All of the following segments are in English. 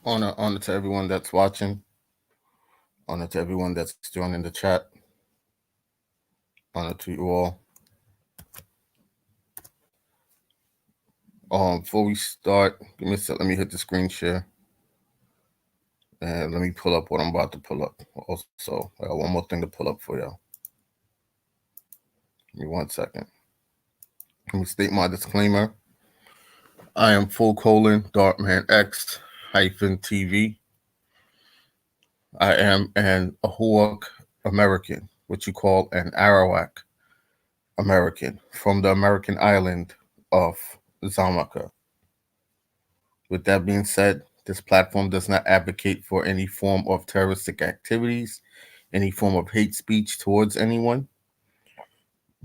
Honor to everyone that's watching. Honor to everyone that's joining the chat. Honor to you all. Before we start, give me a sec. Let me hit the screen share, and let me pull up what I'm about to pull up. Also, I got one more thing to pull up for y'all. Give me 1 second. Let me state my disclaimer. I am :Darkman X -TV. I am an Ahuak American, what you call an Arawak American, from the American island of Zamaka. With that being said, this platform does not advocate for any form of terroristic activities, any form of hate speech towards anyone.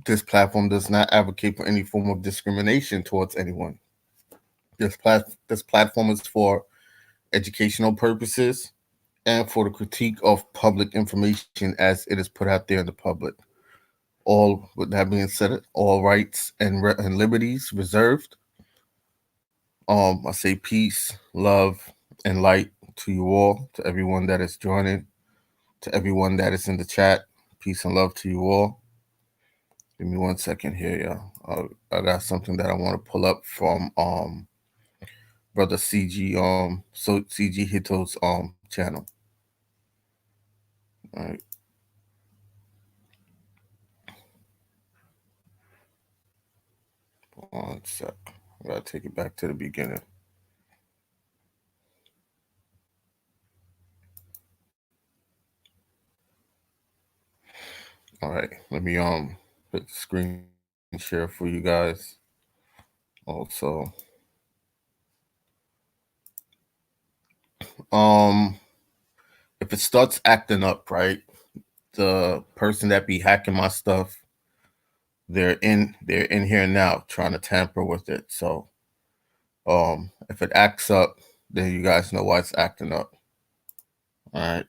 This platform does not advocate for any form of discrimination towards anyone. This platform is for educational purposes and for the critique of public information as it is put out there in the public. All with that being said, all rights and liberties reserved. I say peace, love, and light to you all, to everyone that is joining, to everyone that is in the chat. Peace and love to you all. Give me 1 second here, y'all. I got something that I want to pull up from brother CG CG Hito's channel. All right. One sec. I gotta take it back to the beginning. All right, let me hit the screen share for you guys. Also, um, if it starts acting up, right, the person that be hacking my stuff, they're in here now trying to tamper with it. So, if it acts up, then you guys know why it's acting up. All right.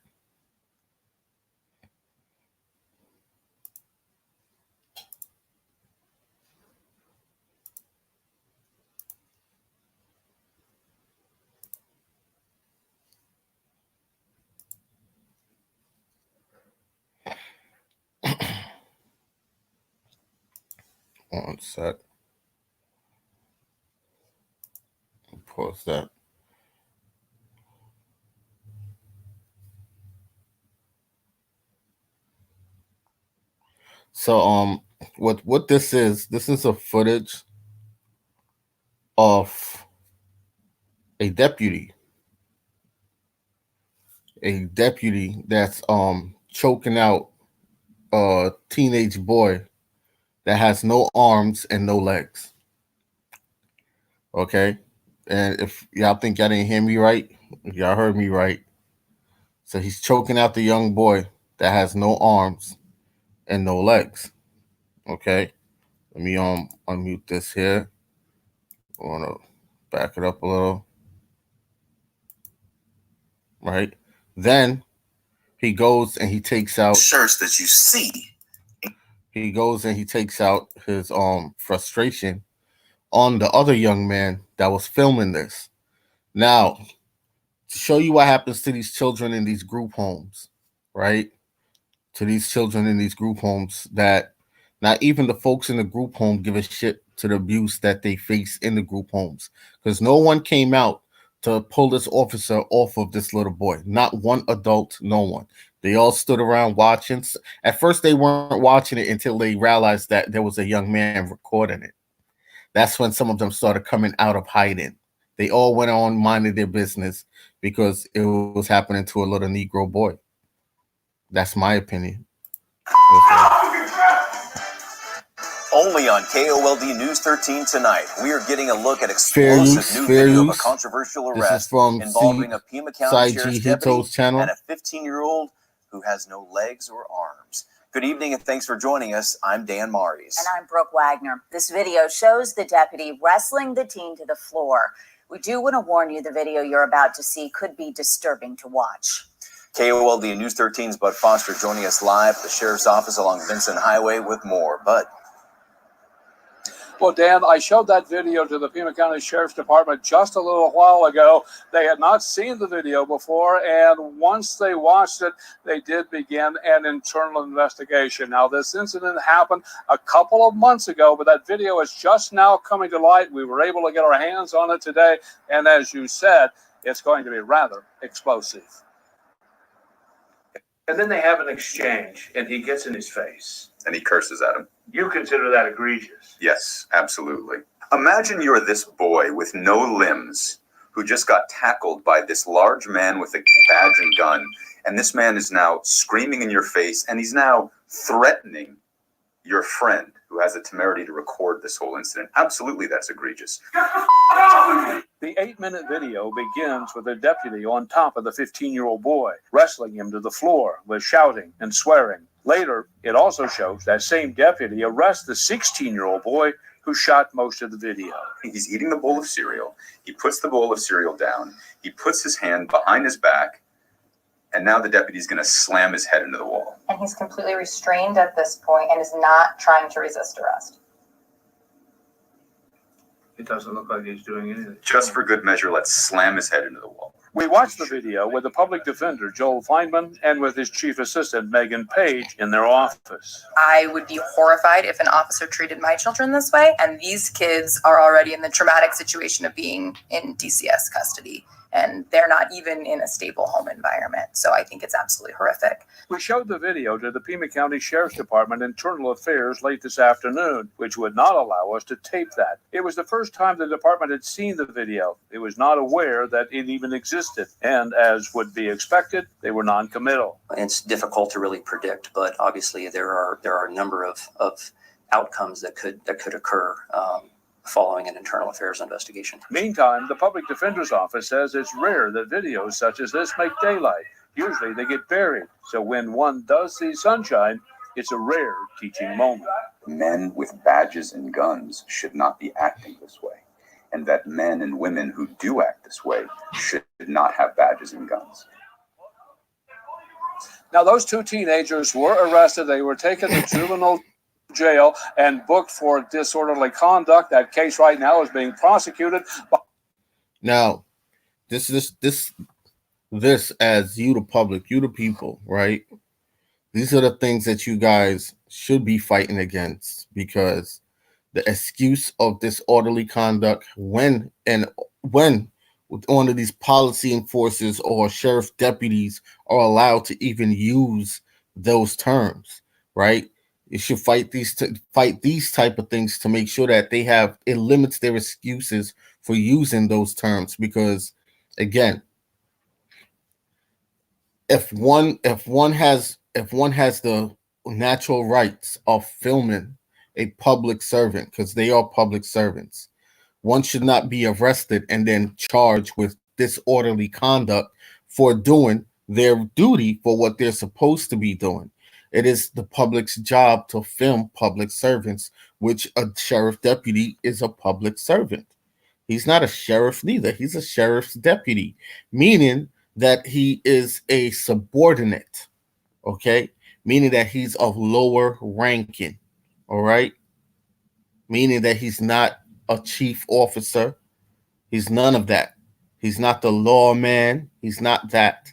One sec. Pause that. So what this is a footage of a deputy. A deputy that's choking out a teenage boy that has no arms and no legs. Okay? And if y'all think y'all didn't hear me right, y'all heard me right. So he's choking out the young boy that has no arms and no legs. Okay? Let me unmute this here. I wanna back it up a little. Right? Then he goes and he takes out shirts that you see. He goes and he takes out his frustration on the other young man that was filming this. Now, to show you what happens to these children in these group homes, right? To these children in these group homes that not even the folks in the group home give a shit to the abuse that they face in the group homes. Because no one came out to pull this officer off of this little boy. Not one adult, no one. They all stood around watching. At first, they weren't watching it until they realized that there was a young man recording it. That's when some of them started coming out of hiding. They all went on minding their business because it was happening to a little Negro boy. That's my opinion. Only on KOLD News 13 tonight, we are getting a look at explosive new video of a controversial arrest involving a Pima County Sheriff's deputy and a 15-year-old who has no legs or arms. Good evening and thanks for joining us. I'm Dan Maries. And I'm Brooke Wagner. This video shows the deputy wrestling the teen to the floor. We do want to warn you the video you're about to see could be disturbing to watch. KOLD News 13's Bud Foster joining us live at the Sheriff's Office along Vincent Highway with more. Bud. Well, Dan, I showed that video to the Pima County Sheriff's Department just a little while ago. They had not seen the video before, and once they watched it, they did begin an internal investigation. Now, this incident happened a couple of months ago, but that video is just now coming to light. We were able to get our hands on it today, and as you said, it's going to be rather explosive. And then they have an exchange, and he gets in his face. And he curses at him. You consider that egregious? Yes, absolutely. Imagine you're this boy with no limbs who just got tackled by this large man with a badge and gun, and this man is now screaming in your face, and he's now threatening your friend who has the temerity to record this whole incident. Absolutely, that's egregious. The 8-minute video begins with a deputy on top of the 15-year-old boy, wrestling him to the floor with shouting and swearing. Later, it also shows that same deputy arrests the 16-year-old boy who shot most of the video. He's eating the bowl of cereal. He puts the bowl of cereal down. He puts his hand behind his back. And now the deputy's going to slam his head into the wall. And he's completely restrained at this point and is not trying to resist arrest. It doesn't look like he's doing anything. Just for good measure, let's slam his head into the wall. We watched the video with the public defender, Joel Feynman, and with his chief assistant, Megan Page, in their office. I would be horrified if an officer treated my children this way. And these kids are already in the traumatic situation of being in DCS custody. And they're not even in a stable home environment. So I think it's absolutely horrific. We showed the video to the Pima County Sheriff's Department Internal Affairs late this afternoon, which would not allow us to tape that. It was the first time the department had seen the video. It was not aware that it even existed. And as would be expected, they were non-committal. It's difficult to really predict, but obviously there are a number of outcomes that could occur following an internal affairs investigation. Meantime, the public defender's office says it's rare that videos such as this make daylight. Usually they get buried. So when one does see sunshine, it's a rare teaching moment. Men with badges and guns should not be acting this way. And that men and women who do act this way should not have badges and guns. Now, those two teenagers were arrested. They were taken to juvenile jail and booked for disorderly conduct. That case right now is being prosecuted. Now, this as you, the public, you, the people, right? These are the things that you guys should be fighting against, because the excuse of disorderly conduct when one of these policy enforcers or sheriff deputies are allowed to even use those terms, right? You should fight these type of things to make sure that it limits their excuses for using those terms. Because again, if one has the natural rights of filming a public servant, because they are public servants, one should not be arrested and then charged with disorderly conduct for doing their duty for what they're supposed to be doing. It is the public's job to film public servants, which a sheriff deputy is a public servant. He's not a sheriff neither. He's a sheriff's deputy, meaning that he is a subordinate, okay? Meaning that he's of lower ranking, all right? Meaning that he's not a chief officer. He's none of that. He's not the lawman. He's not that.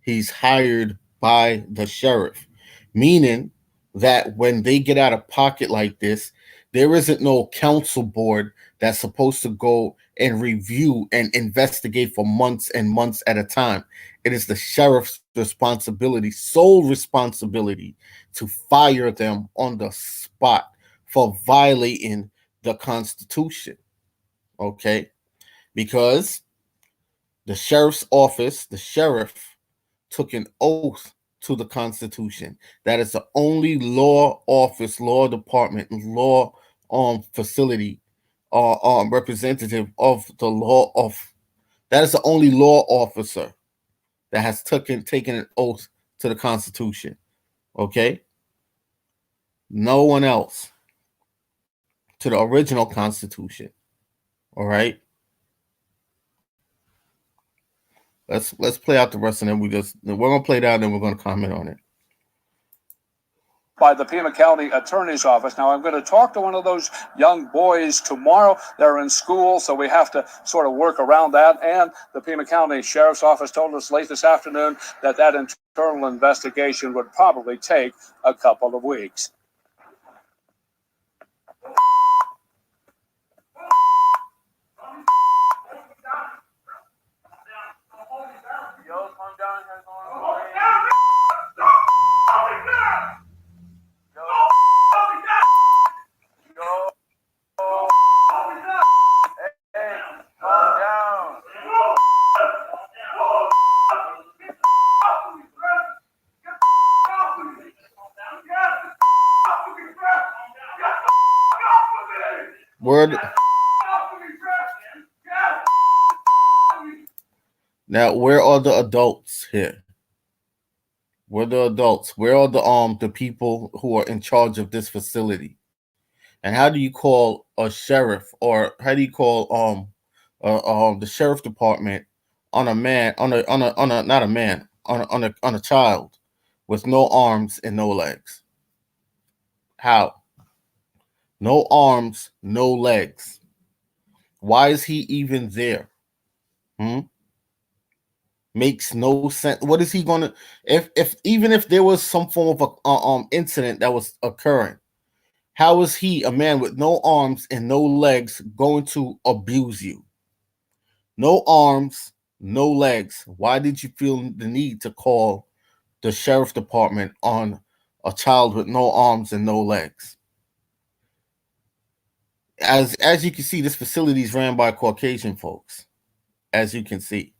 He's hired by the sheriff. Meaning that when they get out of pocket like this, there isn't no council board that's supposed to go and review and investigate for months and months at a time. It is the sheriff's responsibility, sole responsibility, to fire them on the spot for violating the Constitution, okay? Because the sheriff's office, the sheriff, took an oath to the Constitution. That is the only law office, law department, law facility, representative of the law of. That is the only law officer that has taken an oath to the Constitution. Okay, no one else. To the original Constitution. All right. Let's play out the rest, and then we're gonna play it out, and then we're gonna comment on it. by the Pima County Attorney's Office. Now, I'm going to talk to one of those young boys tomorrow. They're in school, so we have to sort of work around that. And the Pima County Sheriff's Office told us late this afternoon that internal investigation would probably take a couple of weeks. Word. Now, where are the adults here? Where are the adults? Where are the people who are in charge of this facility? And how do you call a sheriff, or how do you call the sheriff department on a man on a not a man on a child with no arms and no legs? How? No arms, no legs. Why is he even there? Makes no sense. What is he gonna if even if there was some form of a incident that was occurring? How is he, a man with no arms and no legs, going to abuse you? No arms, no legs. Why did you feel the need to call the sheriff department on a child with no arms and no legs? As you can see, this facility is ran by Caucasian folks, as you can see,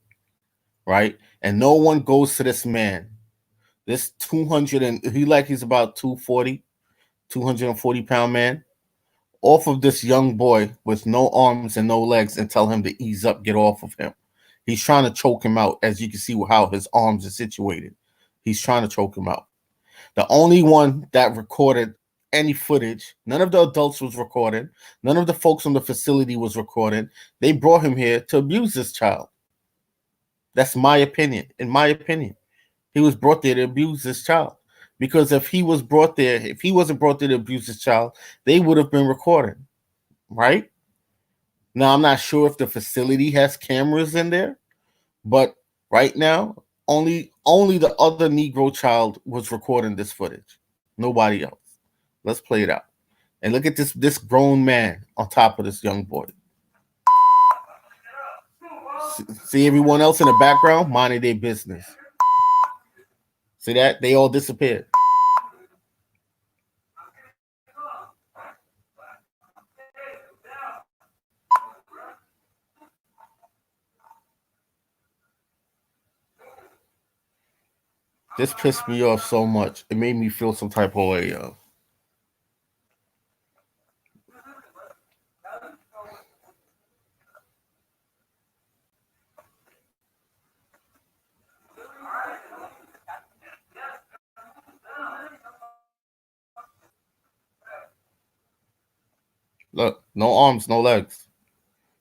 right? And no one goes to this man. This 200 and he's about 240, 240-pound man, off of this young boy with no arms and no legs and tell him to ease up, get off of him. He's trying to choke him out, as you can see how his arms are situated. He's trying to choke him out. The only one that recorded any footage, none of the adults was recorded. None of the folks on the facility was recorded. They brought him here to abuse this child. That's my opinion. In my opinion, he was brought there to abuse this child. Because if he wasn't brought there to abuse this child, they would have been recorded, right? Now, I'm not sure if the facility has cameras in there, but right now, only the other Negro child was recording this footage. Nobody else. Let's play it out. And look at this grown man on top of this young boy. See everyone else in the background minding their business. See that? They all disappeared. This pissed me off so much. It made me feel some type of way, yo. Look, no arms, no legs.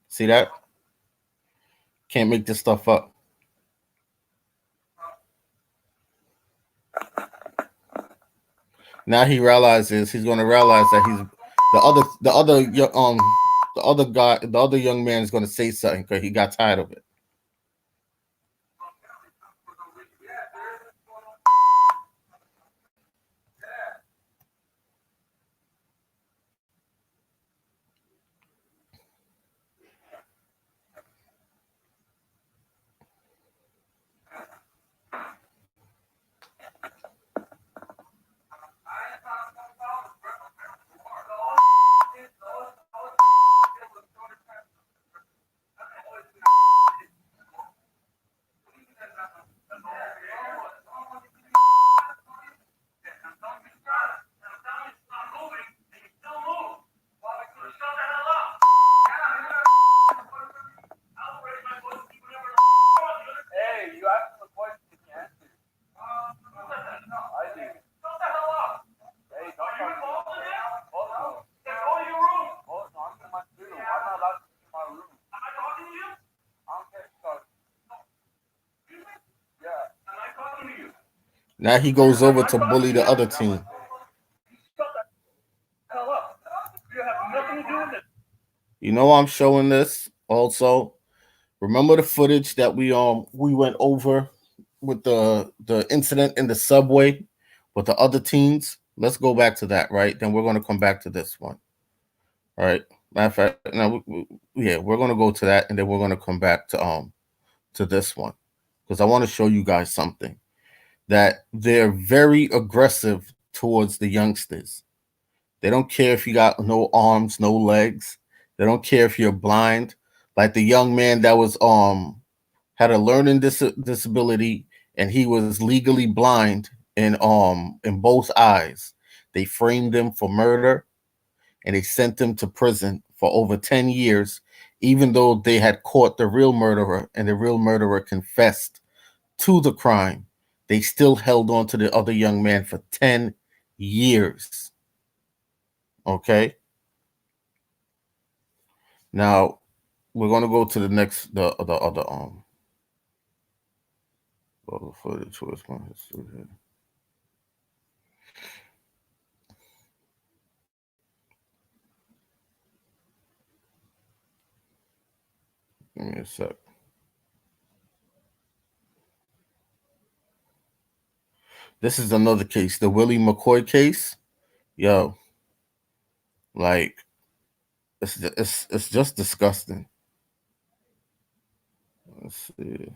See that? Can't make this stuff up. Now he's going to realize that he's the other young man is going to say something because he got tired of it. Now he goes over to bully the other team. You know I'm showing this also. Remember the footage that we went over with the incident in the subway with the other teens? Let's go back to that, right? Then we're going to come back to this one. All right. Matter of fact, now we're going to go to that, and then we're going to come back to this one, because I want to show you guys something, that they're very aggressive towards the youngsters. They don't care if you got no arms, no legs. They don't care if you're blind. Like the young man that was had a learning disability, and he was legally blind in both eyes. They framed him for murder, and they sent him to prison for over 10 years, even though they had caught the real murderer and the real murderer confessed to the crime. They still held on to the other young man for 10 years. Okay? Now, we're going to go to the next, the other footage. Where's my history here? Give me a sec. This is another case, the Willie McCoy case. Yo, like, it's just disgusting. Let's see.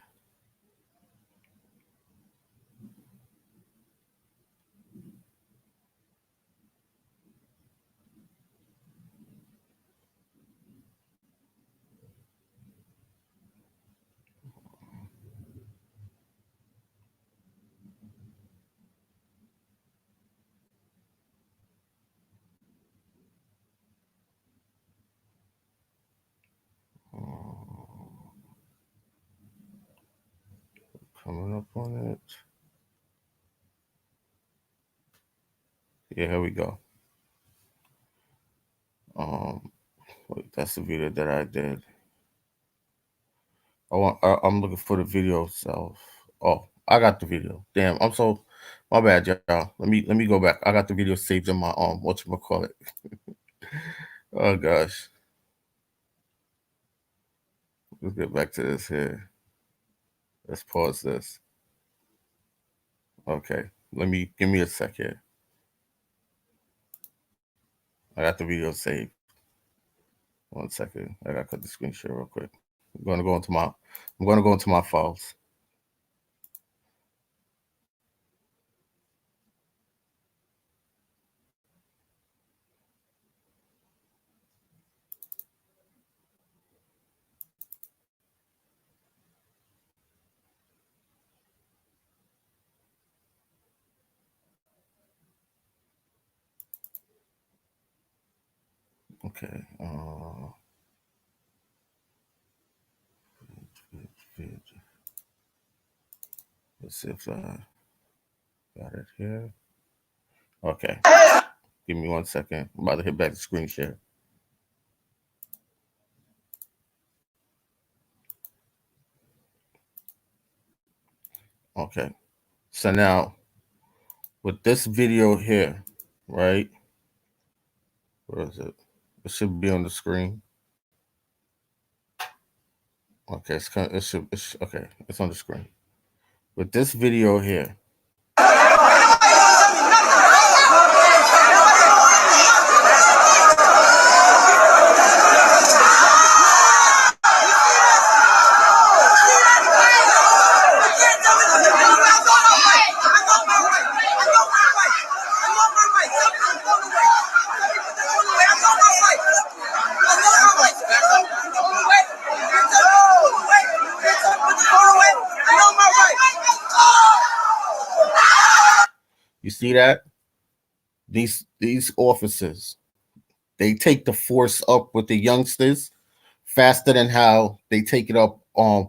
Coming up on it. Yeah, here we go. Wait, that's the video that I did. I'm looking for the video itself. Oh, I got the video. Damn, my bad, y'all. Let me go back. I got the video saved in my whatchamacallit. Oh gosh. Let's get back to this here. Let's pause this. Okay. Give me a second. I got the video saved. 1 second. I gotta cut the screen share real quick. I'm gonna go into my files. Okay. Let's see if I got it here. Okay. Give me 1 second. I'm about to hit back the screen share. Okay. So now, with this video here, right? Where is it? It should be on the screen. Okay, okay, it's on the screen. With this video here. You see that? These officers, they take the force up with the youngsters faster than how they take it up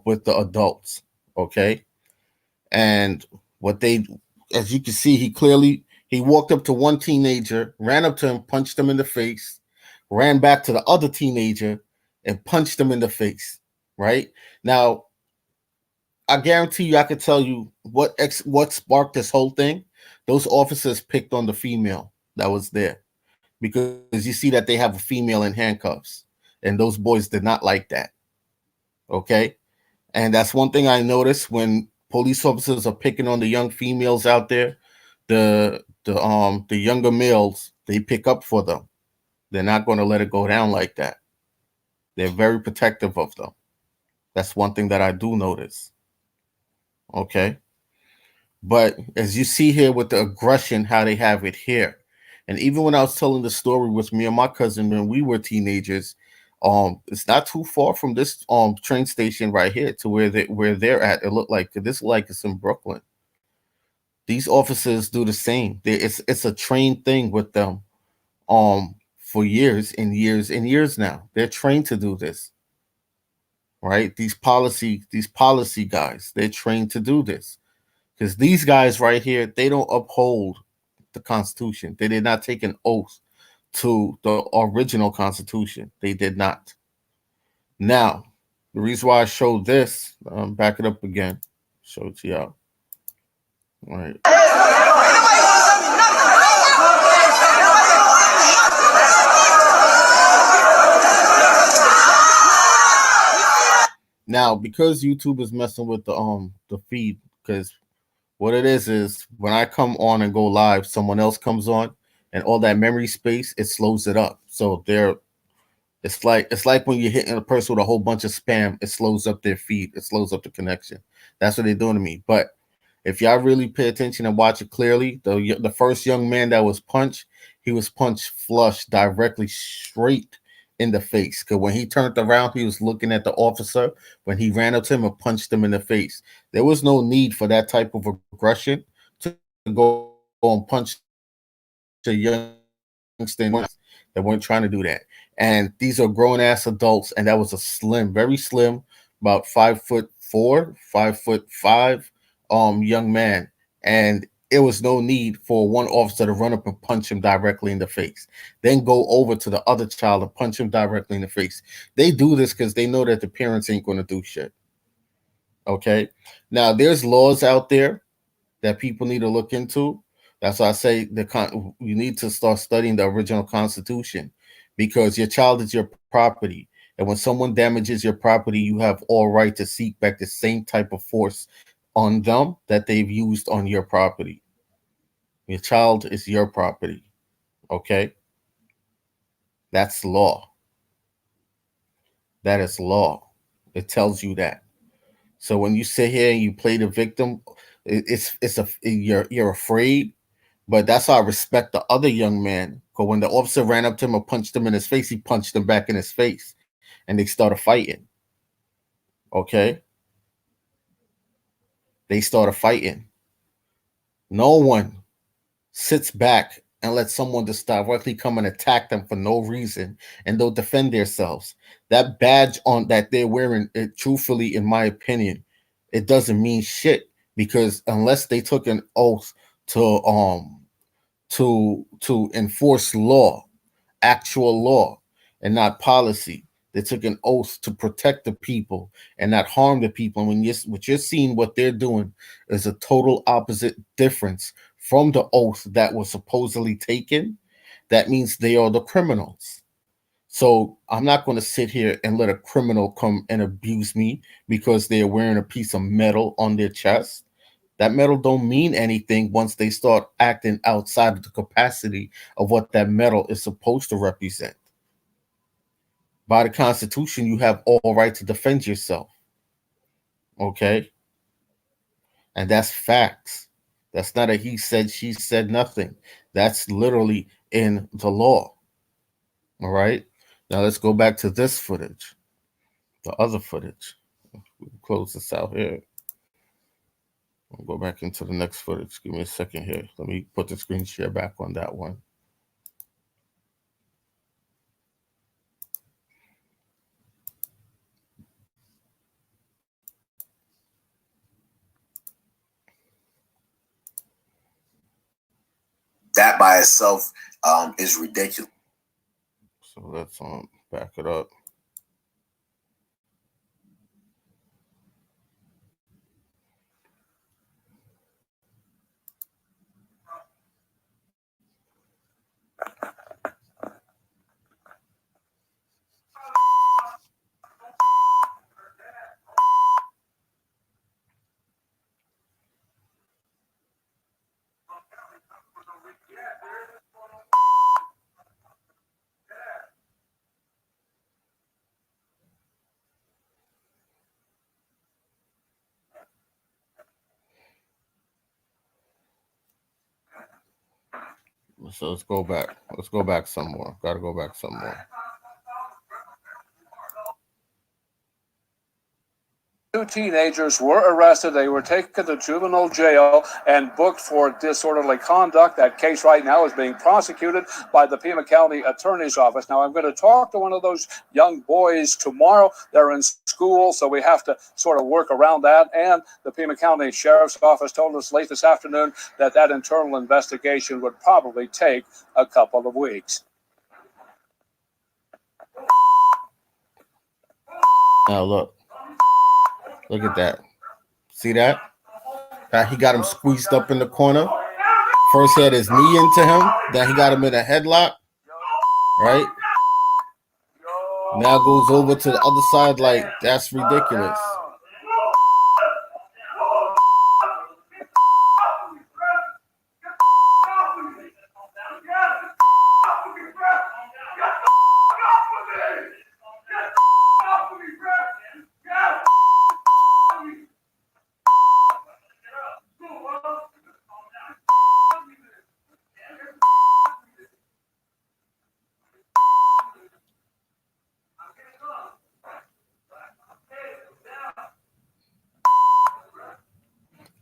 with the adults. Okay. And as you can see, he walked up to one teenager, ran up to him, punched him in the face, ran back to the other teenager and punched him in the face. Right now, I guarantee you, I could tell you what sparked this whole thing. Those officers picked on the female that was there, because you see that they have a female in handcuffs. and those boys did not like that. Okay, and that's one thing I noticed when police officers are picking on the young females out there. The younger males, they pick up for them. They're not going to let it go down like that. They're very protective of them. That's one thing that I do notice. Okay. But as you see here with the aggression, how they have it here. And even when I was telling the story with me and my cousin when we were teenagers, it's not too far from this train station right here to where they're at. It looked like it's in Brooklyn. These officers do the same. It's a trained thing with them for years and years and years now. They're trained to do this. Right? These policy guys, they're trained to do this. Because these guys right here, they don't uphold the Constitution. They did not take an oath to the original Constitution. They did not. Now, the reason why I showed this, back it up again, show it to y'all. All right. Now, because YouTube is messing with the feed, because what it is when I come on and go live, someone else comes on, and all that memory space, it slows it up. So it's like when you're hitting a person with a whole bunch of spam, it slows up their feed, it slows up the connection. That's what they're doing to me. But if y'all really pay attention and watch it clearly, the first young man that was punched, he was punched flush directly straight in the face. Because when he turned around, he was looking at the officer. When he ran up to him and punched him in the face, there was no need for that type of aggression to go and punch a youngster. They weren't trying to do that. And these are grown ass adults, and that was a slim, very slim, about 5'4", 5'5", young man. And it was no need for one officer to run up and punch him directly in the face, then go over to the other child and punch him directly in the face. They do this because they know that the parents ain't going to do shit. Okay. Now there's laws out there that people need to look into. That's why I say you need to start studying the original Constitution, because your child is your property. And when someone damages your property, you have all right to seek back the same type of force on them that they've used on your property. Your child is your property. Okay? That's law. That is law. It tells you that. So when you sit here and you play the victim, you're afraid. But that's how I respect the other young man. Because when the officer ran up to him and punched him in his face, he punched him back in his face, and they started fighting. Okay? They started fighting. No one sits back and lets someone just directly come and attack them for no reason, and they'll defend themselves. That badge on that they're wearing, it, truthfully, in my opinion, it doesn't mean shit, because unless they took an oath to enforce law, actual law, and not policy. They took an oath to protect the people and not harm the people. And when you're seeing what they're doing is a total opposite difference from the oath that was supposedly taken. That means they are the criminals. So I'm not going to sit here and let a criminal come and abuse me because they're wearing a piece of metal on their chest. That metal don't mean anything once they start acting outside of the capacity of what that metal is supposed to represent. By the Constitution, you have all right to defend yourself. Okay? And that's facts. That's not a he said, she said nothing. That's literally in the law. All right? Now let's go back to this footage, the other footage. We'll close this out here. I'll go back into the next footage. Give me a second here. Let me put the screen share back on that one. That by itself is ridiculous. So let's back it up. So let's go back. Let's go back some more. Got to go back some more. Two teenagers were arrested. They were taken to juvenile jail and booked for disorderly conduct. That case right now is being prosecuted by the Pima County Attorney's Office. Now, I'm going to talk to one of those young boys tomorrow. They're in school, so we have to sort of work around that. And the Pima County Sheriff's Office told us late this afternoon that that internal investigation would probably take a couple of weeks. Now, look. Look at that. See that? He got him squeezed up in the corner. First he had his knee into him. Then he got him in a headlock. Right? Now goes over to the other side. Like, that's ridiculous.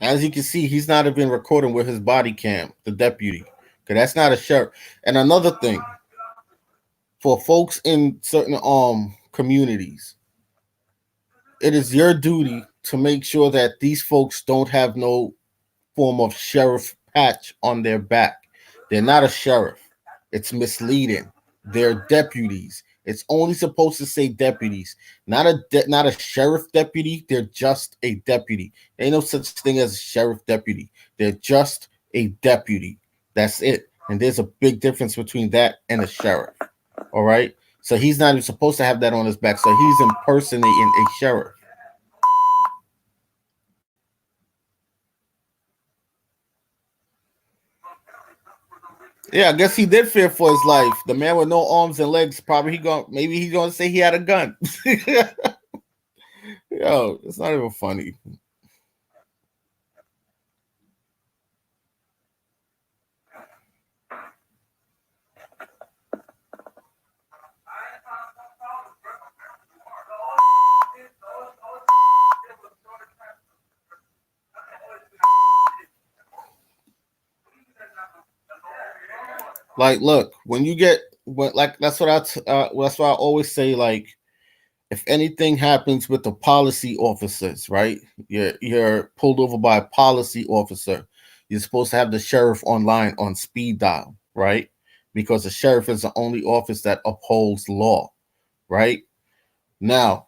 As you can see, he's not even recording with his body cam, the deputy. Okay, that's not a sheriff. And another thing, for folks in certain communities, it is your duty to make sure that these folks don't have no form of sheriff patch on their back. They're not a sheriff. It's misleading. They're deputies. It's only supposed to say deputies, not a sheriff deputy. They're just a deputy. There ain't no such thing as a sheriff deputy. They're just a deputy. That's it. And there's a big difference between that and a sheriff. All right. So he's not even supposed to have that on his back. So he's impersonating a sheriff. Yeah, I guess he did fear for his life. The man with no arms and legs, maybe he's gonna say he had a gun. Yo, it's not even funny. Like, look, that's what I always say. Like, if anything happens with the policy officers, right? You're pulled over by a policy officer. You're supposed to have the sheriff online on speed dial, right? Because the sheriff is the only office that upholds law, right? Now,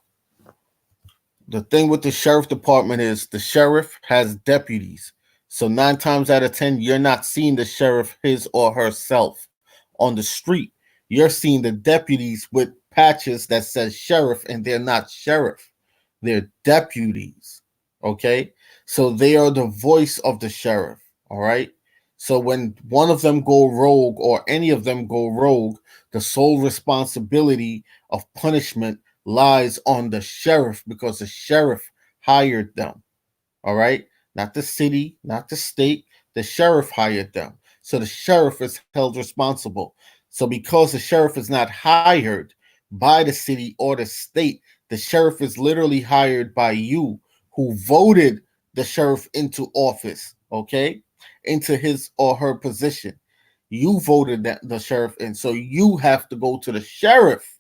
the thing with the sheriff department is the sheriff has deputies. So 9 times out of 10, you're not seeing the sheriff his or herself on the street. You're seeing the deputies with patches that says sheriff, and they're not sheriff. They're deputies. Okay? So they are the voice of the sheriff. All right? So when one of them go rogue or any of them go rogue, the sole responsibility of punishment lies on the sheriff because the sheriff hired them. All right? Not the city, not the state. The sheriff hired them. So the sheriff is held responsible. So because the sheriff is not hired by the city or the state, the sheriff is literally hired by you who voted the sheriff into office, okay? Into his or her position. You voted the sheriff in. So you have to go to the sheriff.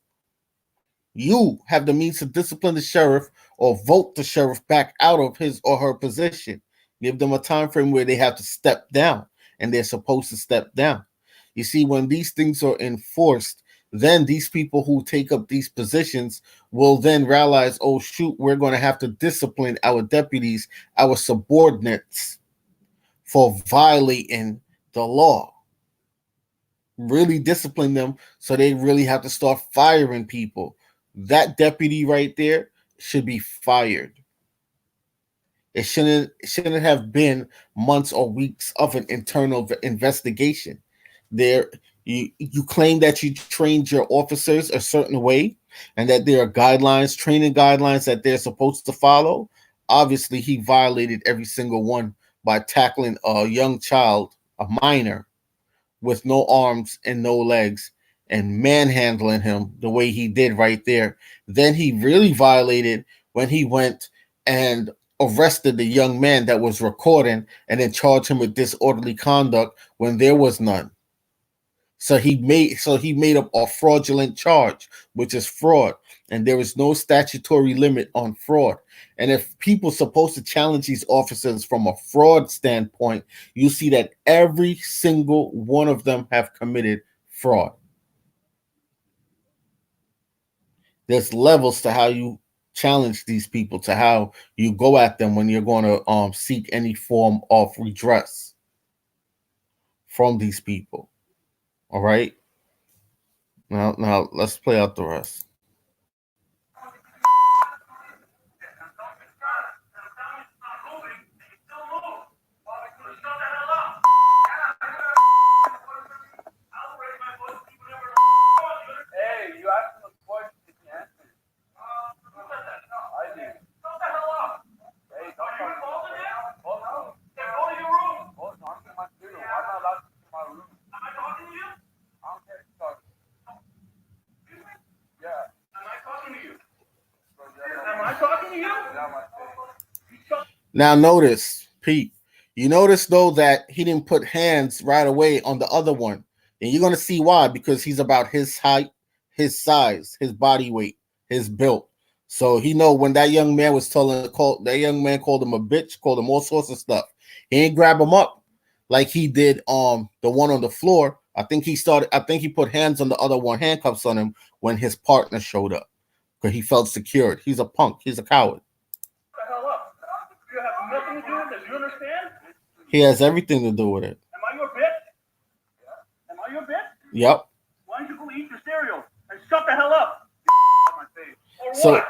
You have the means to discipline the sheriff or vote the sheriff back out of his or her position. Give them a time frame where they have to step down, and they're supposed to step down. You see, when these things are enforced, then these people who take up these positions will then realize, oh, shoot, we're going to have to discipline our deputies, our subordinates, for violating the law. Really discipline them, so they really have to start firing people. That deputy right there should be fired. It shouldn't have been months or weeks of an internal investigation. there you claim that you trained your officers a certain way and that there are guidelines, training guidelines that they're supposed to follow. Obviously, he violated every single one by tackling a young child, a minor, with no arms and no legs and manhandling him the way he did right there. Then he really violated when he went and arrested the young man that was recording and then charged him with disorderly conduct when there was none. So he made up a fraudulent charge, which is fraud, and there is no statutory limit on fraud. And if people supposed to challenge these officers from a fraud standpoint, you see that every single one of them have committed fraud. There's levels to how you challenge these people, to how you go at them when you're going to seek any form of redress from these people. All right. Now let's play out the rest. Hey, you asked him a question. He answered. I did. Shut the hell up. Hey, don't talk to me. Go to your room. Oh, no, I'm in my studio. I'm not allowed to in my room. Am I talking to you? I don't care if you're talking. Excuse me? Yeah. Am I talking to you? Am I talking to you? Now notice, Pete, you notice though that he didn't put hands right away on the other one. And you're going to see why, because he's about his height, his size, his body weight, his build. So he know when that young man was that young man called him a bitch, called him all sorts of stuff. He ain't grab him up like he did the one on the floor. I think he put hands on the other one, handcuffs on him when his partner showed up because he felt secured. He's a punk. He's a coward. What the hell up? You have nothing to do with this. You understand? He has everything to do with it. Am I your bitch? Yeah. Am I your bitch? Yep. Why don't you go eat your cereal and shut the hell up? Or so what?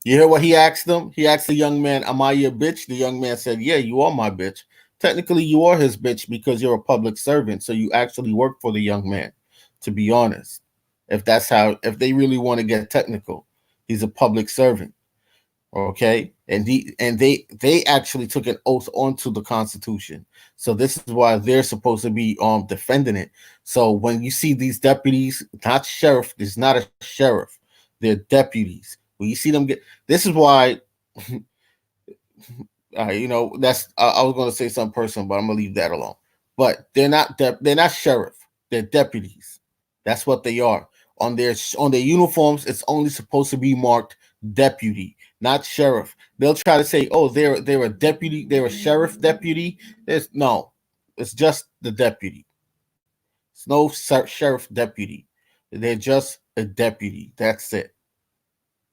You hear what he asked them? He asked the young man, "Am I your bitch?" The young man said, "Yeah, you are my bitch. Technically, you are his bitch because you're a public servant. So you actually work for the young man, to be honest. If they really want to get technical, he's a public servant. Okay, and they actually took an oath onto the Constitution. So this is why they're supposed to be defending it. So when you see these deputies, not sheriff, there's not a sheriff, they're deputies. When you see them this is why that's I was going to say something personal, but I'm gonna leave that alone. But they're not sheriff, they're deputies. That's what they are. On their uniforms, it's only supposed to be marked deputy, not sheriff. They'll try to say, "Oh, they're a deputy, they're a sheriff deputy." It's just the deputy. It's no sheriff deputy. They're just a deputy. That's it.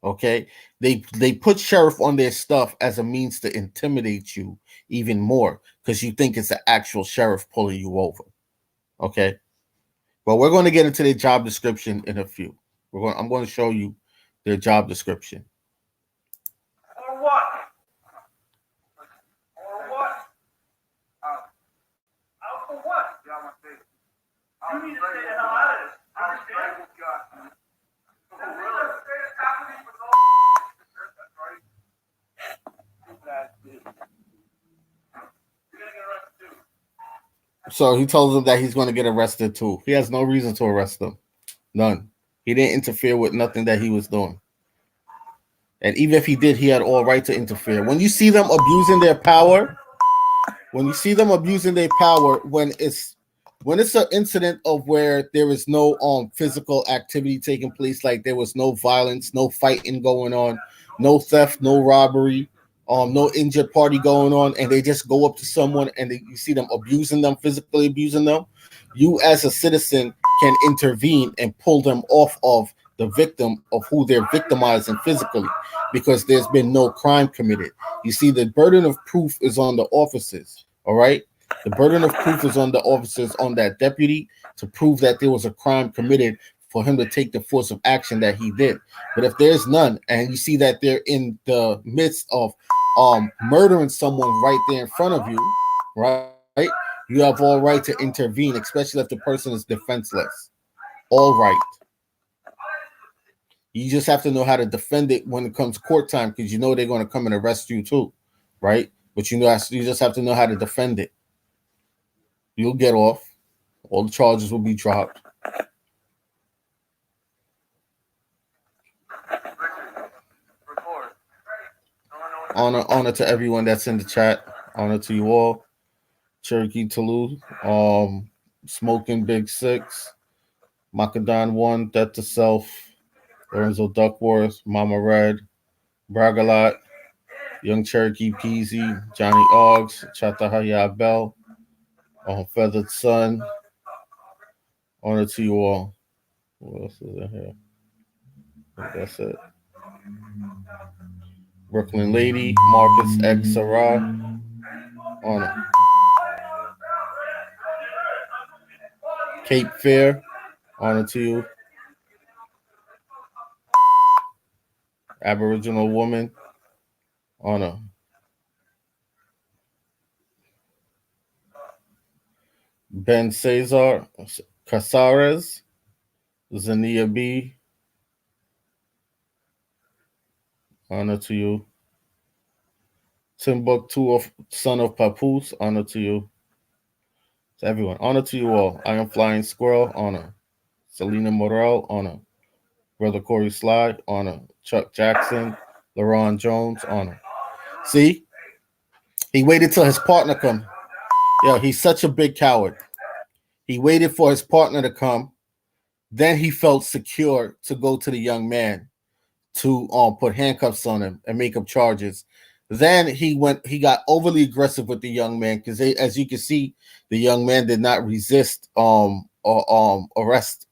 Okay, they put sheriff on their stuff as a means to intimidate you even more because you think it's an actual sheriff pulling you over. Okay, but we're going to get into their job description in a few. I'm going to show you their job description. Or what? Or what? Out for what? You need to stay the hell out of this. Understand? So he tells them that he's going to get arrested too. He has no reason to arrest them. None. He didn't interfere with nothing that he was doing. And even if he did, he had all right to interfere. When you see them abusing their power, when it's an incident of where there is no physical activity taking place, like there was no violence, no fighting going on, no theft, no robbery, no injured party going on, and they just go up to someone and you see them abusing them, physically abusing them, you as a citizen can intervene and pull them off of the victim of who they're victimizing physically because there's been no crime committed. You see, the burden of proof is on the officers, all right? The burden of proof is on the officers, on that deputy, to prove that there was a crime committed for him to take the force of action that he did. But if there's none, and you see that they're in the midst of murdering someone right there in front of you, right? You have all right to intervene, especially if the person is defenseless. All right. You just have to know how to defend it when it comes court time, because you know they're going to come and arrest you too, right? But you just have to know how to defend it. You'll get off. All the charges will be dropped. Honor to everyone that's in the chat. Honor to you all. Cherokee Toulouse, Smoking Big Six, Macadon One, Death to Self, Lorenzo Duckworth, Mama Red, Bragalot, Young Cherokee Peasy, Johnny Oggs, Chatahaya Bell, Feathered Sun. Honor to you all. What else is in here? I think that's it. Brooklyn Lady, Marcus X. Sarah. Honor. Cape Fear. Honor to you. Aboriginal Woman. Honor. Ben Cesar. Casares. Zania B. Honor to you. Timbuktu, son of Papoose. Honor to you. To everyone. Honor to you all. I am Flying Squirrel. Honor. Selena Morel. Honor. Brother Corey Slide. Honor. Chuck Jackson. LaRon Jones. Honor. See? He waited till his partner come. Yo, he's such a big coward. He waited for his partner to come. Then he felt secure to go to the young man to put handcuffs on him and make up charges. Then he got overly aggressive with the young man because, as you can see, the young man did not resist arrest.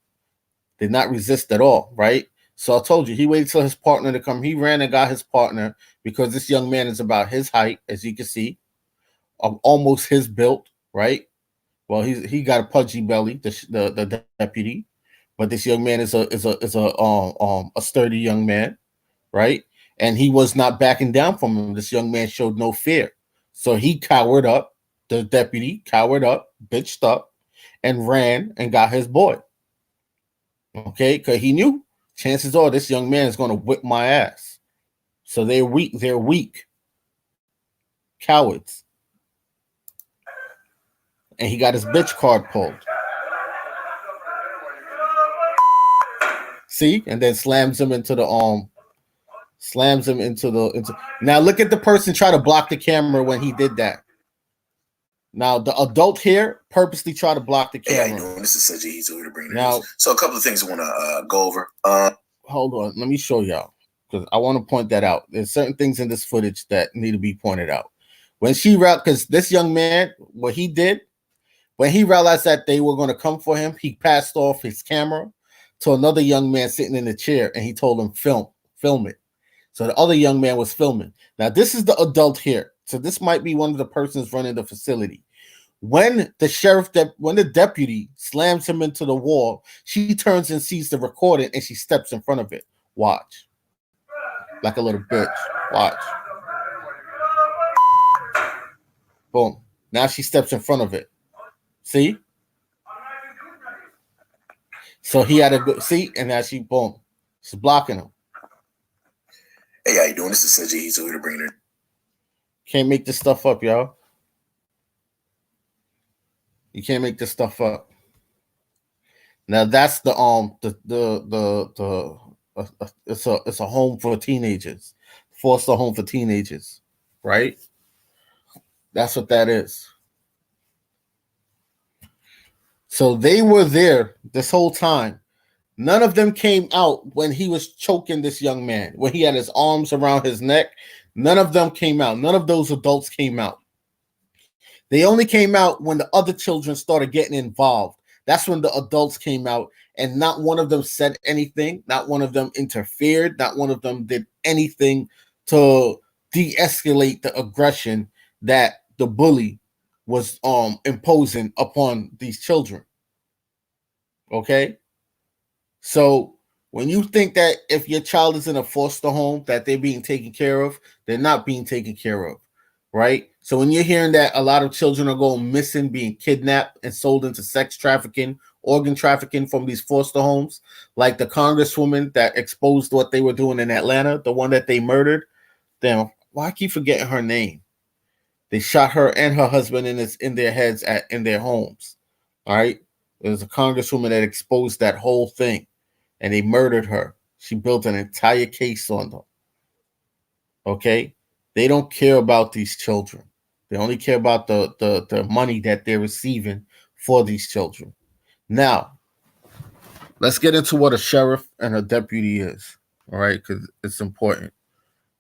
Did not resist at all, right? So I told you, he waited till his partner to come. He ran and got his partner because this young man is about his height, as you can see, almost his build, right? Well, he got a pudgy belly, the deputy, but this young man is a sturdy young man, right? And he was not backing down from him. This young man showed no fear, so he cowered up. The deputy cowered up, bitched up, and ran and got his boy. Okay, because he knew chances are this young man is going to whip my ass. So they're weak. They're weak. Cowards. And he got his bitch card pulled. See? And then slams him into the Now look at the person try to block the camera when he did that. Now the adult here purposely try to block the camera. Hey, how you doing? This is Seji. He's here to bring now. So a couple of things I want to go over. Hold on, let me show y'all because I want to point that out. There's certain things in this footage that need to be pointed out. When because this young man, what he did, when he realized that they were going to come for him, he passed off his camera to another young man sitting in the chair, and he told him, film it. So the other young man was filming. Now, this is the adult here. So this might be one of the persons running the facility. When the deputy slams him into the wall, she turns and sees the recording, and she steps in front of it. Watch. Like a little bitch. Watch. Boom. Now she steps in front of it. See? So he had a good see, and now boom. She's blocking him. Hey, how you doing? This is Seji. He's here to bring it. Can't make this stuff up, y'all. You can't make this stuff up. Now that's it's a home for teenagers, foster home for teenagers, right? That's what that is. So they were there this whole time. None of them came out when he was choking this young man, when he had his arms around his neck. None of them came out. None of those adults came out. They only came out when the other children started getting involved. That's when the adults came out, and not one of them said anything. Not one of them interfered. Not one of them did anything to de-escalate the aggression that the bully was imposing upon these children. Okay? So when you think that if your child is in a foster home that they're being taken care of, they're not being taken care of. right? So when you're hearing that a lot of children are going missing, being kidnapped and sold into sex trafficking, organ trafficking from these foster homes, like the congresswoman that exposed what they were doing in Atlanta, the one that they murdered, damn, why I keep forgetting her name? They shot her and her husband in their heads in their homes. All right. There's a congresswoman that exposed that whole thing and they murdered her. She built an entire case on them. Okay. They don't care about these children. They only care about the money that they're receiving for these children. Now, let's get into what a sheriff and a deputy is. All right. Because it's important.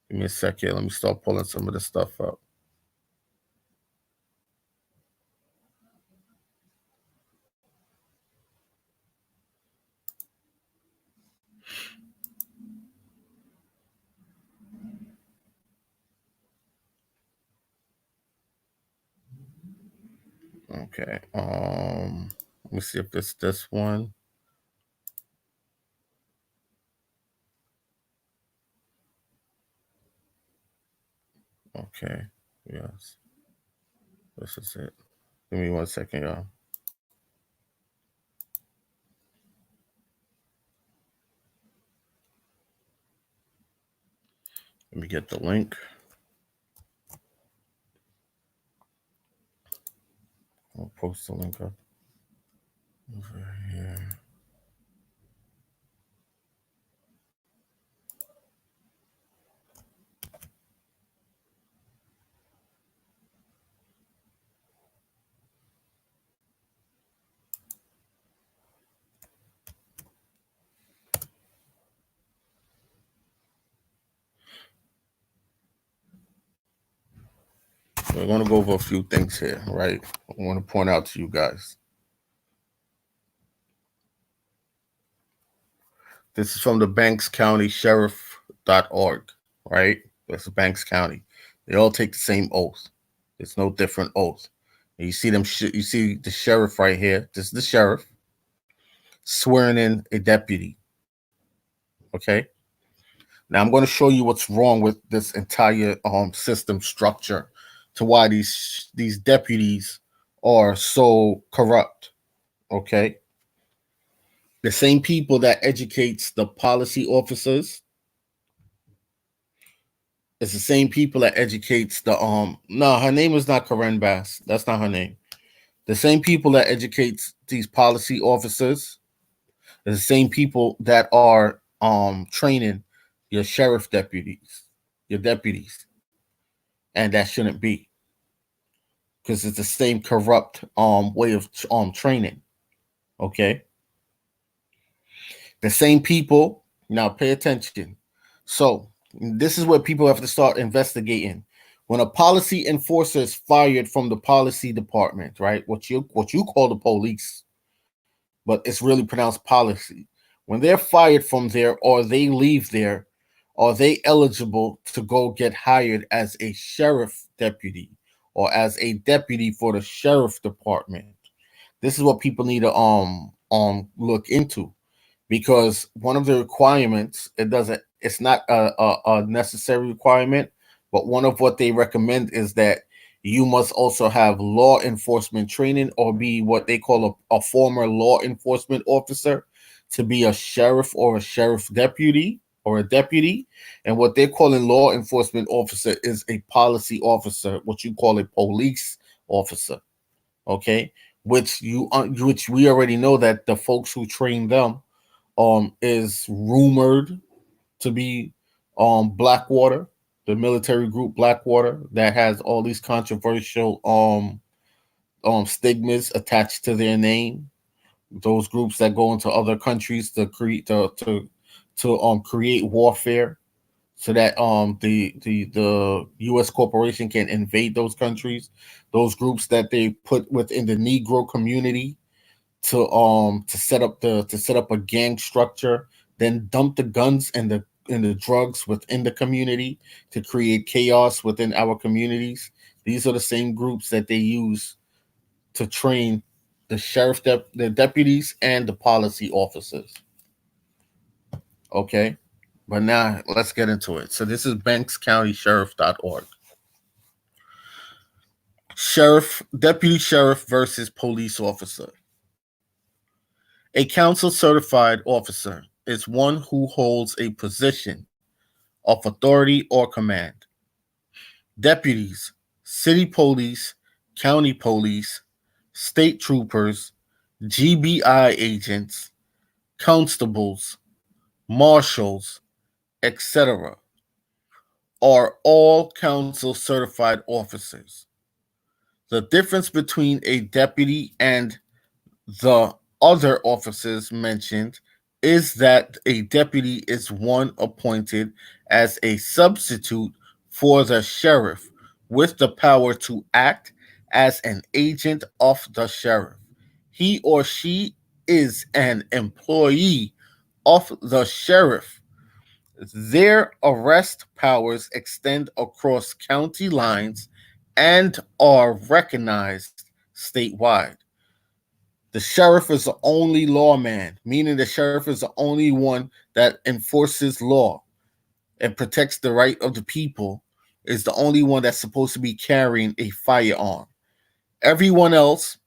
Give me a second. Let me start pulling some of this stuff up. Okay. Let me see if it's this one. Okay. Yes. This is it. Give me 1 second, y'all. Let me get the link. I'll post the link up over here. We're going to go over a few things here, right? I want to point out to you guys. This is from the Banks County Sheriff.org, right? That's Banks County. They all take the same oath. There's no different oath. And you see them. You see the sheriff right here. This is the sheriff swearing in a deputy. Okay. Now I'm going to show you what's wrong with this entire system structure, to why these deputies are so corrupt. Okay. The same people that educates the policy officers, it's the same people that educates the no, her name is not Karen Bass. That's not her name. The same people that educates these policy officers is the same people that are training your sheriff deputies, your deputies. And that shouldn't be, because it's the same corrupt way of training. Okay. The same people. Now pay attention. So this is where people have to start investigating. When a policy enforcer is fired from the policy department, right? What you call the police, but it's really pronounced policy. When they're fired from there or they leave there, are they eligible to go get hired as a sheriff deputy or as a deputy for the sheriff department? This is what people need to look into, because one of the requirements, it's not a necessary requirement, but one of what they recommend is that you must also have law enforcement training or be what they call a former law enforcement officer to be a sheriff or a sheriff deputy or a deputy. And what they're calling law enforcement officer is a policy officer, what you call a police officer. Okay. Which we already know that the folks who train them is rumored to be Blackwater, the military group Blackwater, that has all these controversial stigmas attached to their name. Those groups that go into other countries to create create warfare, so that the U.S. corporation can invade those countries. Those groups that they put within the Negro community to set up a gang structure, then dump the guns and the drugs within the community to create chaos within our communities. These are the same groups that they use to train the the deputies and the policy officers. Okay, but now let's get into it. So this is BanksCountySheriff.org. Deputy sheriff versus police officer. A council certified officer is one who holds a position of authority or command. Deputies, city police, county police, state troopers, GBI agents, constables, marshals, etc. are all council certified officers. The difference between a deputy and the other officers mentioned is that a deputy is one appointed as a substitute for the sheriff with the power to act as an agent of the sheriff. He or she is an employee of the sheriff. Their arrest powers extend across county lines and are recognized statewide. The sheriff is the only lawman, meaning the sheriff is the only one that enforces law and protects the right of the people, is the only one that's supposed to be carrying a firearm. Everyone else,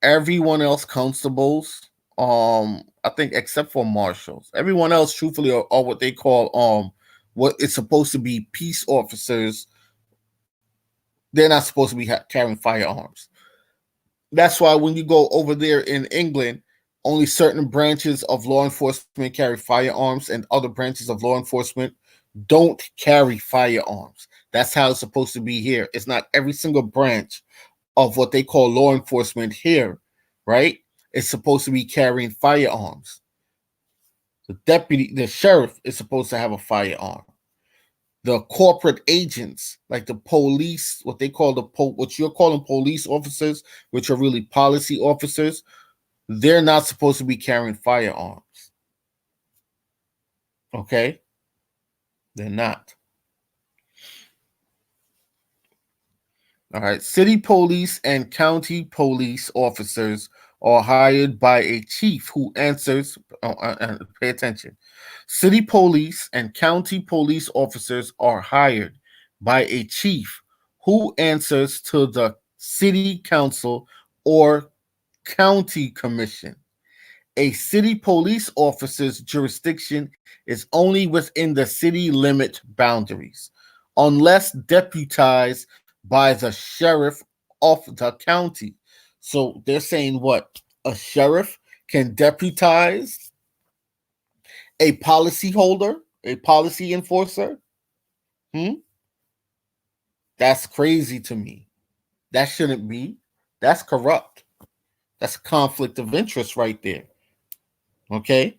constables, I think except for marshals, everyone else truthfully are what they call what is supposed to be peace officers. They're not supposed to be carrying firearms. That's why when you go over there in England, only certain branches of law enforcement carry firearms and other branches of law enforcement don't carry firearms. That's how it's supposed to be here. It's not every single branch of what they call law enforcement here, right? It's supposed to be carrying firearms. The sheriff is supposed to have a firearm. The corporate agents, like the police, what you're calling police officers, which are really policy officers, they're not supposed to be carrying firearms. Okay? They're not. All right. City police and county police officers are hired by a chief who answers, pay attention. City police and county police officers are hired by a chief who answers to the city council or county commission. A city police officer's jurisdiction is only within the city limit boundaries, unless deputized by the sheriff of the county. So they're saying what? A sheriff can deputize a policy holder, a policy enforcer? That's crazy to me. That shouldn't be. That's corrupt. That's a conflict of interest right there. Okay?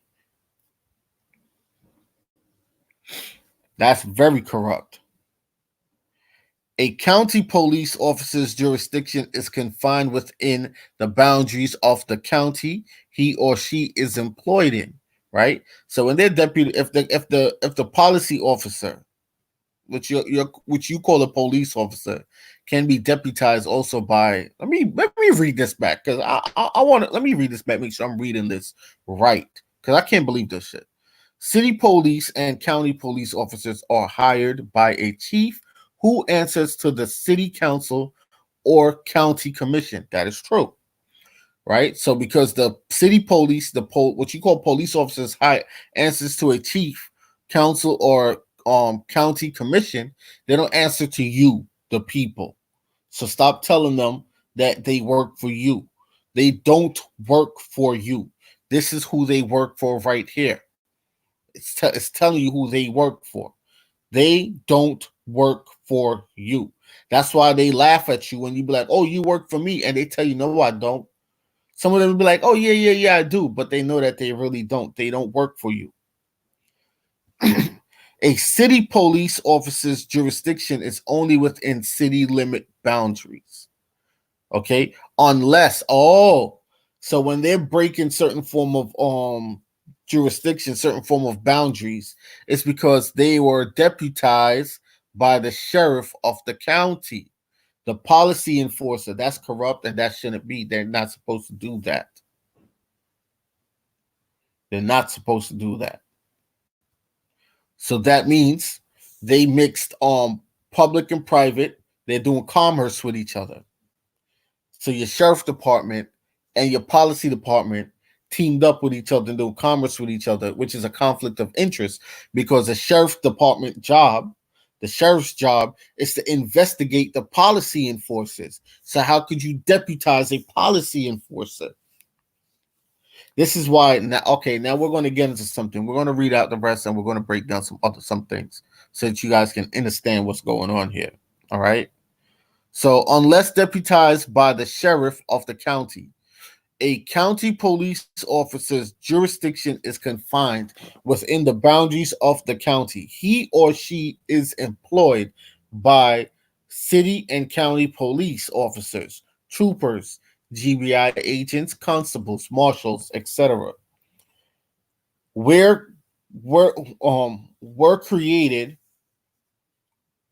That's very corrupt. A county police officer's jurisdiction is confined within the boundaries of the county he or she is employed in, right? So when they're deputy, if the policy officer, which you call a police officer, can be deputized also by, let me read this back, because I want to, let me read this back, make sure I'm reading this right, because I can't believe this shit. City police and county police officers are hired by a chief who answers to the city council or county commission. That is true, right? So because the city police, what you call police officers, answers to a chief, council, or county commission, they don't answer to you, the people. So stop telling them that they work for you. They don't work for you. This is who they work for right here. It's telling you who they work for. They don't work for you. That's why they laugh at you when you be like, oh, you work for me. And they tell you, no, I don't. Some of them will be like, oh, yeah, I do. But they know that they really don't. They don't work for you. A city police officer's jurisdiction is only within city limit boundaries. Okay? Unless, so when they're breaking certain form of jurisdiction, certain form of boundaries, it's because they were deputized by the sheriff of the county, the policy enforcer. That's corrupt, and that shouldn't be. They're not supposed to do that. They're not supposed to do that. So that means they mixed public and private. They're doing commerce with each other. So your sheriff department and your policy department teamed up with each other and do commerce with each other, which is a conflict of interest because the sheriff's job is to investigate the policy enforcers. So how could you deputize a policy enforcer? This is why now. Okay, now we're going to get into something. We're going to read out the rest and we're going to break down some things so that you guys can understand what's going on here. All right. So unless deputized by the sheriff of the county, a county police officer's jurisdiction is confined within the boundaries of the county. He or she is employed by city and county police officers, troopers, GBI agents, constables, marshals, etc. Were created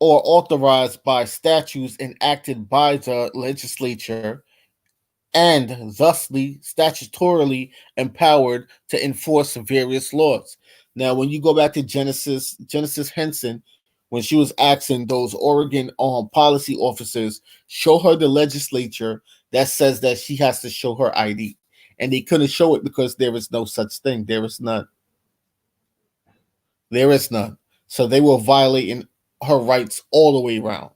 or authorized by statutes enacted by the legislature and thusly statutorily empowered to enforce various laws. Now, when you go back to Genesis Henson, when she was asking those Oregon policy officers, show her the legislature that says that she has to show her ID. And they couldn't show it because there is no such thing. There is none. There is none. So they were violating her rights all the way around.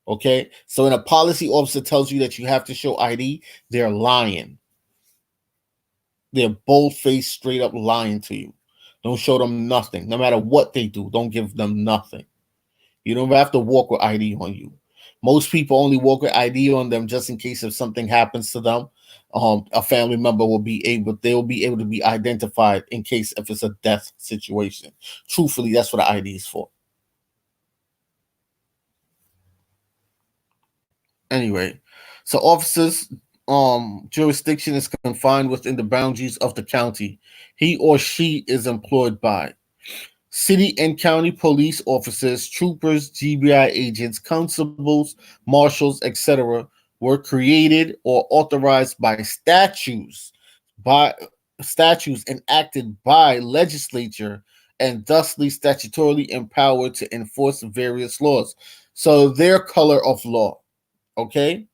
Okay, so when a policy officer tells you that you have to show ID, they're lying. They're bold-faced, straight up lying to you. Don't show them nothing. No matter what they do, don't give them nothing. You don't have to walk with ID on you. Most people only walk with ID on them just in case if something happens to them. A family member will be able to be identified in case if it's a death situation. Truthfully, that's what the ID is for. Anyway, so officers' jurisdiction is confined within the boundaries of the county. He or she is employed by city and county police officers, troopers, GBI agents, constables, marshals, etc. were created or authorized by statutes enacted by legislature and thusly statutorily empowered to enforce various laws. So their color of law. Okay,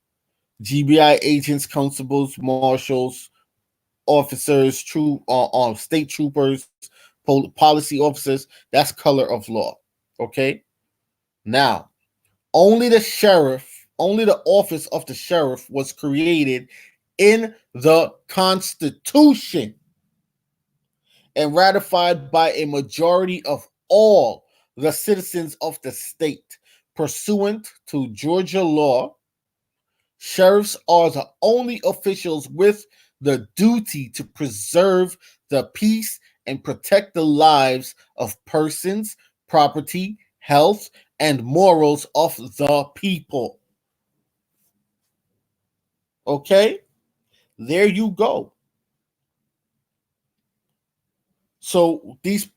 GBI agents, constables, marshals, officers, state troopers, policy officers. That's color of law. Okay. Now, only the office of the sheriff was created in the Constitution and ratified by a majority of all the citizens of the state, pursuant to Georgia law. Sheriffs are the only officials with the duty to preserve the peace and protect the lives of persons, property, health, and morals of the people. Okay? There you go. So these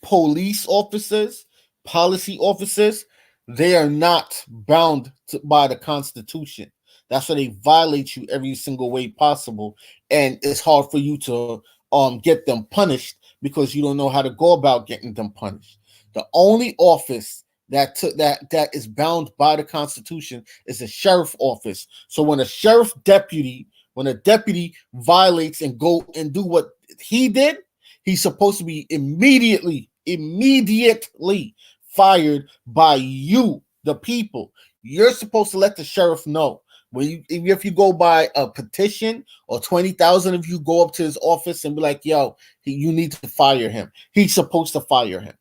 police officers, policy officers, they are not bound by the Constitution. That's why they violate you every single way possible. And it's hard for you to get them punished because you don't know how to go about getting them punished. The only office that is bound by the Constitution is the sheriff office. So when a deputy violates and go and do what he did, he's supposed to be immediately fired by you, the people. You're supposed to let the sheriff know. If you go by a petition or 20,000 of you go up to his office and be like, yo, you need to fire him. He's supposed to fire him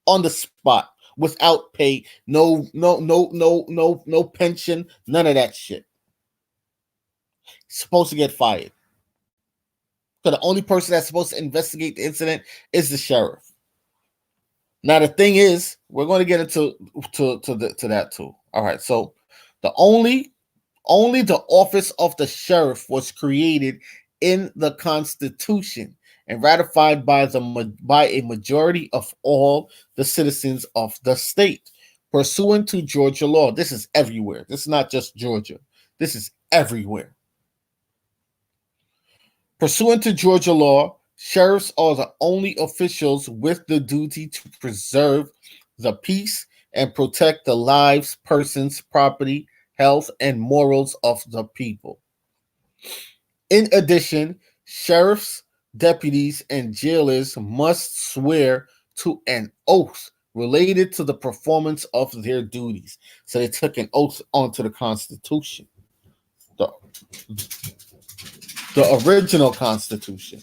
on the spot without pay, no pension, none of that shit. He's supposed to get fired. So the only person that's supposed to investigate the incident is the sheriff. Now the thing is, we're going to get into that too. All right, so the only the office of the sheriff was created in the Constitution and ratified by a majority of all the citizens of the state, pursuant to Georgia law. This is everywhere. This is not just Georgia. This is everywhere. Pursuant to Georgia law, sheriffs are the only officials with the duty to preserve the peace and protect the lives, persons, property, health, and morals of the people. In addition, sheriffs, deputies, and jailers must swear to an oath related to the performance of their duties. So they took an oath onto the Constitution, the original Constitution.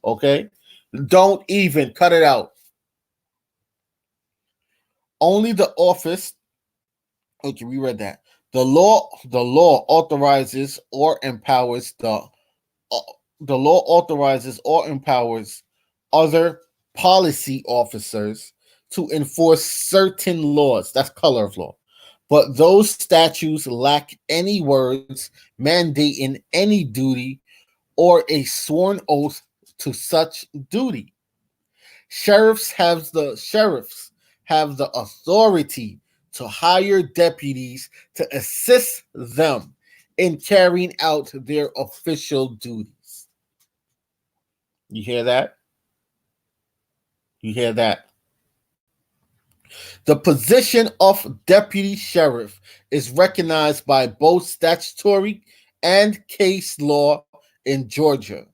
Okay? Don't even cut it out. Only the office. Okay, we read that. The law authorizes or empowers other policy officers to enforce certain laws. That's color of law. But those statutes lack any words mandating any duty or a sworn oath to such duty. Sheriffs have the authority to hire deputies to assist them in carrying out their official duties. You hear that? You hear that? The position of deputy sheriff is recognized by both statutory and case law in Georgia.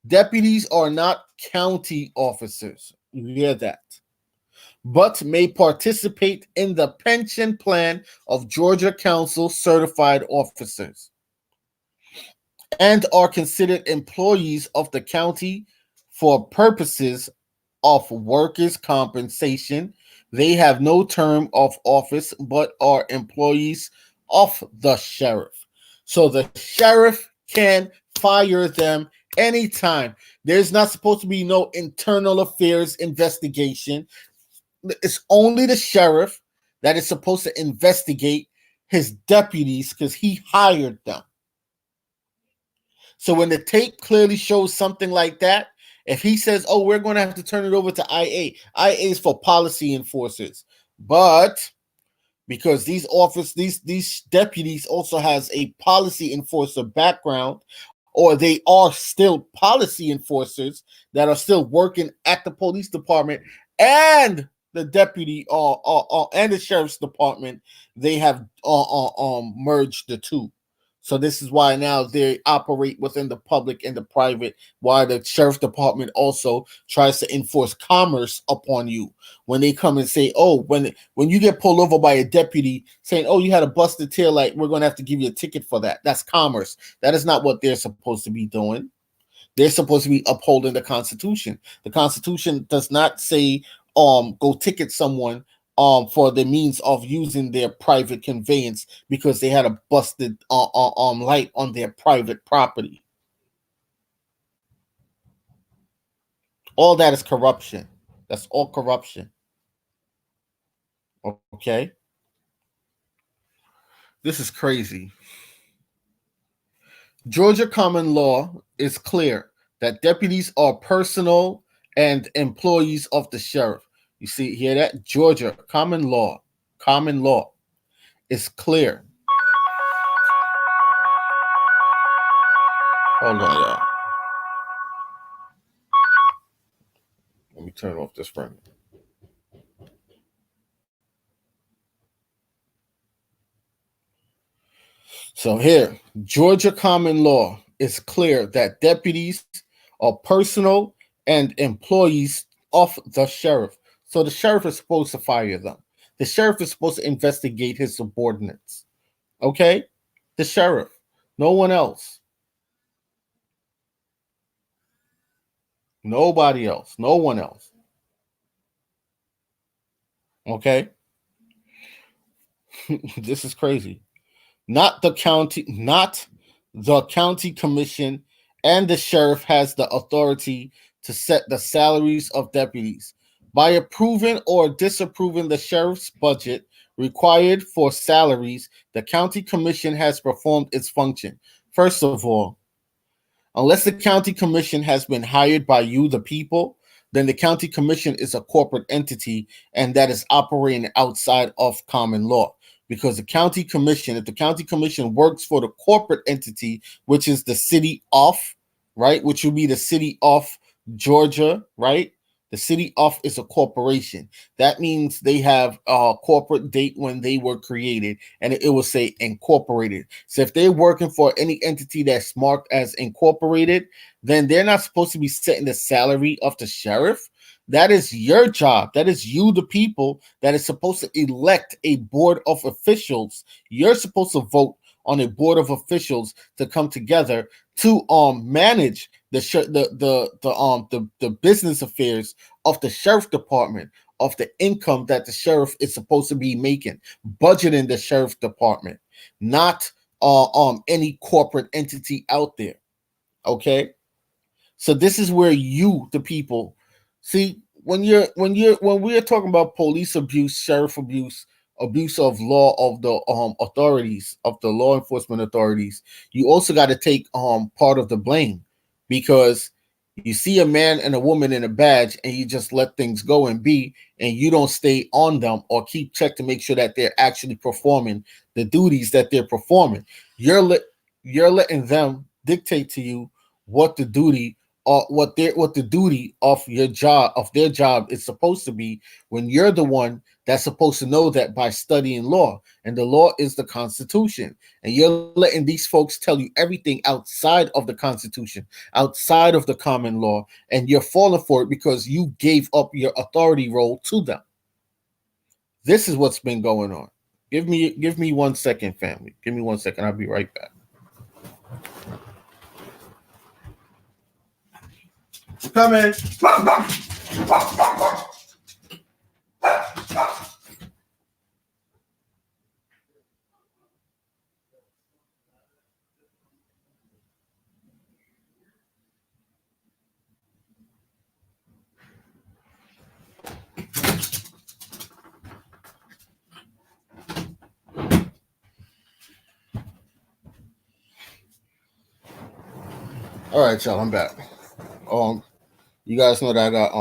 Deputies are not county officers. You hear that? But may participate in the pension plan of Georgia Council certified officers and are considered employees of the county for purposes of workers' compensation. They have no term of office but are employees of the sheriff. So the sheriff can fire them anytime. There's not supposed to be no internal affairs investigation. It's only the sheriff that is supposed to investigate his deputies because he hired them. So when the tape clearly shows something like that, if he says, oh, we're going to have to turn it over to IA is for policy enforcers. But because these deputies also has a policy enforcer background, or they are still policy enforcers that are still working at the police department and the deputy and the sheriff's department, they have merged the two. So this is why now they operate within the public and the private, while the sheriff's department also tries to enforce commerce upon you. When they come and say, oh, when you get pulled over by a deputy saying, oh, you had a busted tail light, we're going to have to give you a ticket for that. That's commerce. That is not what they're supposed to be doing. They're supposed to be upholding the Constitution. The Constitution does not say go ticket someone for the means of using their private conveyance because they had a busted light on their private property. All that is corruption. That's all corruption. Okay? This is crazy. Georgia common law is clear that deputies are personal and employees of the sheriff. You see, hear that? Georgia common law is clear. Hold on, y'all. Let me turn off this frame. So here, Georgia common law is clear that deputies are personal and employees of the sheriff. So the sheriff is supposed to fire them. The sheriff is supposed to investigate his subordinates. Okay? The sheriff. No one else. Nobody else. No one else. Okay? This is crazy. Not the county commission, and the sheriff has the authority to set the salaries of deputies. By approving or disapproving the sheriff's budget required for salaries, the county commission has performed its function. First of all, unless the county commission has been hired by you, the people, then the county commission is a corporate entity and that is operating outside of common law. Because the county commission, if the county commission works for the corporate entity, which is the city of, right, which would be the city of Georgia, right, The city of is a corporation. That means they have a corporate date when they were created, and it will say incorporated. So if they're working for any entity that's marked as incorporated, then they're not supposed to be setting the salary of the sheriff. That is your job. That is you, the people, that is supposed to elect a board of officials. You're supposed to vote on a board of officials to come together to manage the business affairs of the sheriff department, of the income that the sheriff is supposed to be making, budgeting the sheriff department, not any corporate entity out there. Okay, so this is where you, the people, see when we're talking about police abuse, sheriff abuse, abuse of law of the authorities, of the law enforcement authorities, you also got to take part of the blame, because you see a man and a woman in a badge and you just let things go and be, and you don't stay on them or keep check to make sure that they're actually performing the duties that they're performing. You're letting them dictate to you what the duty or what the duty of their job is supposed to be, when you're the one that's supposed to know that by studying law, and the law is the Constitution, and you're letting these folks tell you everything outside of the Constitution, outside of the common law, and you're falling for it because you gave up your authority role to them. This is what's been going on. Give me 1 second, family. Give me 1 second. I'll be right back. Come in. All right, y'all. I'm back. You guys know that I got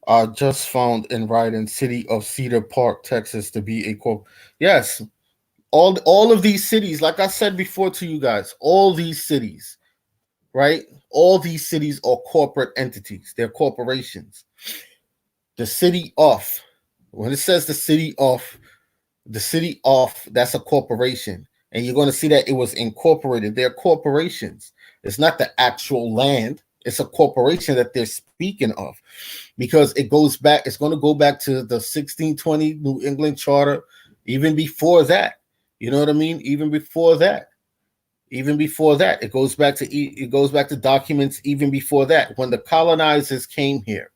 I just found in writing city of Cedar Park, Texas, to be a corp. Yes, all of these cities, like I said before to you guys, all these cities, right? All these cities are corporate entities. They're corporations. The city of, when it says the city of, that's a corporation. And you're going to see that it was incorporated. They're corporations. It's not the actual land. It's a corporation that they're speaking of, because it goes back, it's going to go back to the 1620 New England Charter, even before that. You know what I mean? Even before that, it goes back to documents even before that, when the colonizers came here,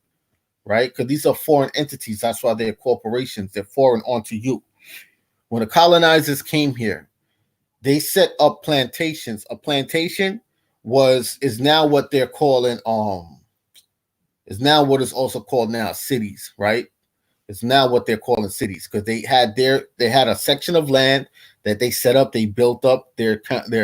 right? Because these are foreign entities. That's why they're corporations. They're foreign onto you. When the colonizers came here, they set up plantations. A plantation is now what they're calling is now what is also called now cities, right? It's now what they're calling cities, because they had a section of land that they set up. They built up their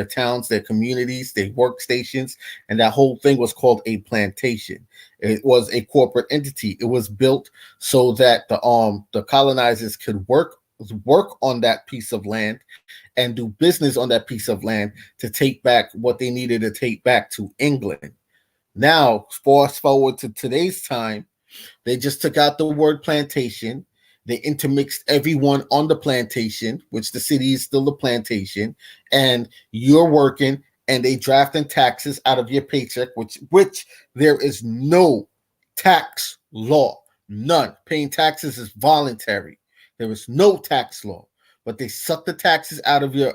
towns, their communities, their workstations, and that whole thing was called a plantation. It was a corporate entity. It was built so that the colonizers could work on that piece of land and do business on that piece of land to take back what they needed to take back to England. Now, fast forward to today's time, they just took out the word plantation. They intermixed everyone on the plantation, which the city is still the plantation, and you're working, and they drafting taxes out of your paycheck, which there is no tax law, none. Paying taxes is voluntary. There is no tax law, but they suck the taxes out of your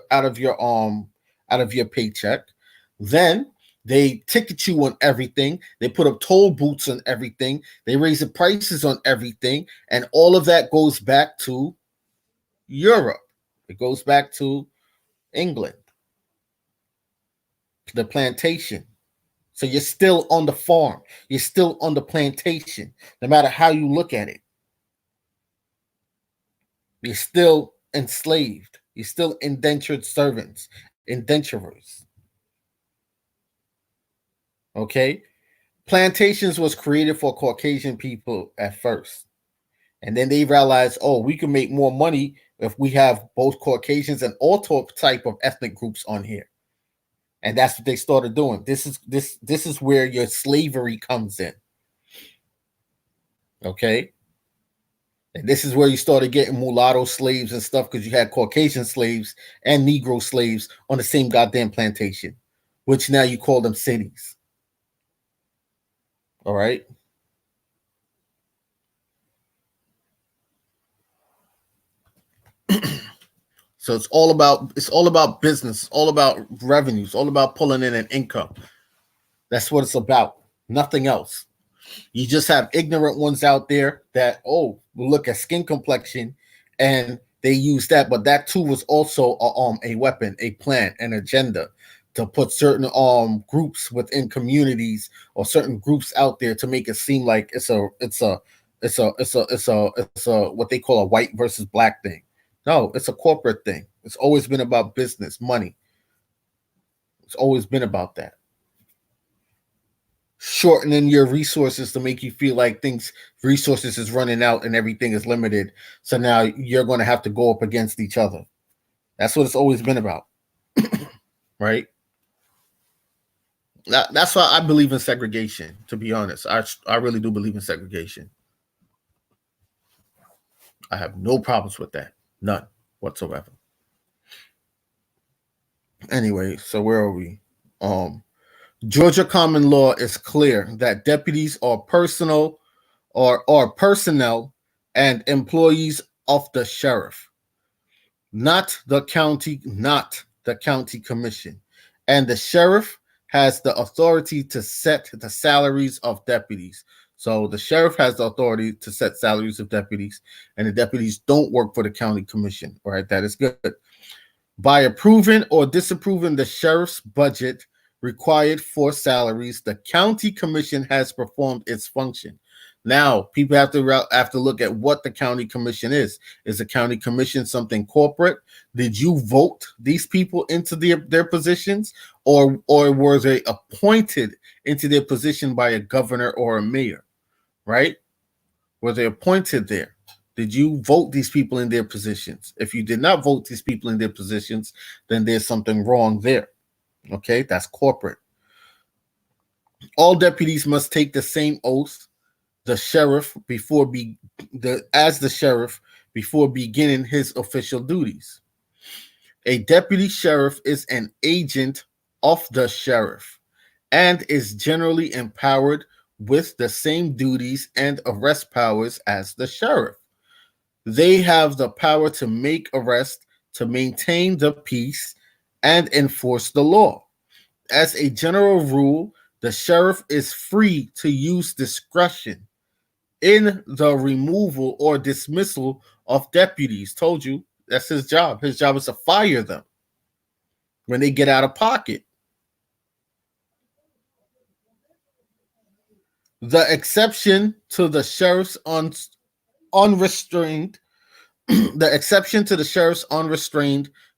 paycheck. Then they ticket you on everything. They put up toll booths on everything. They raise the prices on everything. And all of that goes back to Europe. It goes back to England, the plantation. So you're still on the farm. You're still on the plantation, no matter how you look at it. You're still enslaved. You're still indentured servants, indenturers. Okay? Plantations was created for Caucasian people at first. And then they realized, oh, we can make more money if we have both Caucasians and all type of ethnic groups on here. And that's what they started doing. This is where your slavery comes in. Okay. And this is where you started getting mulatto slaves and stuff, because you had Caucasian slaves and Negro slaves on the same goddamn plantation, which now you call them cities. All right. So it's all about business, it's all about revenues, all about pulling in an income. That's what it's about. Nothing else. You just have ignorant ones out there that, oh, look at skin complexion, and they use that. But that too was also a weapon, a plan, an agenda to put certain groups within communities or certain groups out there to make it seem like it's a what they call a white versus black thing. No, it's a corporate thing. It's always been about business, money. It's always been about that. Shortening your resources to make you feel like resources is running out and everything is limited. So now you're going to have to go up against each other. That's what it's always been about. Right? That's why I believe in segregation, to be honest. I really do believe in segregation. I have no problems with that. None whatsoever. Anyway, so where are we? Georgia common law is clear that deputies are personnel and employees of the sheriff, not the county commission. And the sheriff has the authority to set the salaries of deputies. So the sheriff has the authority to set salaries of deputies, and the deputies don't work for the county commission. All right, that is good. By approving or disapproving the sheriff's budget required for salaries, the county commission has performed its function. Now, people have to look at what the county commission is. Is the county commission something corporate? Did you vote these people into their positions, or were they appointed into their position by a governor or a mayor? Right? Were they appointed there? Did you vote these people in their positions? If you did not vote these people in their positions, then there's something wrong there. Okay, that's corporate. All deputies must take the same oath, the sheriff before beginning his official duties. A deputy sheriff is an agent of the sheriff and is generally empowered with the same duties and arrest powers as the sheriff. They have the power to make arrests, to maintain the peace, and enforce the law. As a general rule, the sheriff is free to use discretion in the removal or dismissal of deputies. Told you, that's his job. His job is to fire them when they get out of pocket. The exception to the sheriff's unrestrained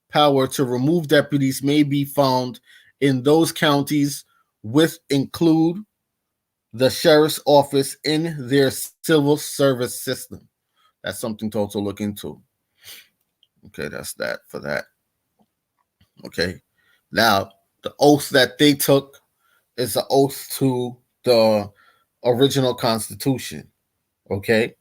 power to remove deputies may be found in those counties which include the sheriff's office in their civil service system. That's something to also look into. Okay, that's that for that. Okay, now the oath that they took is the oath to the original Constitution. Okay,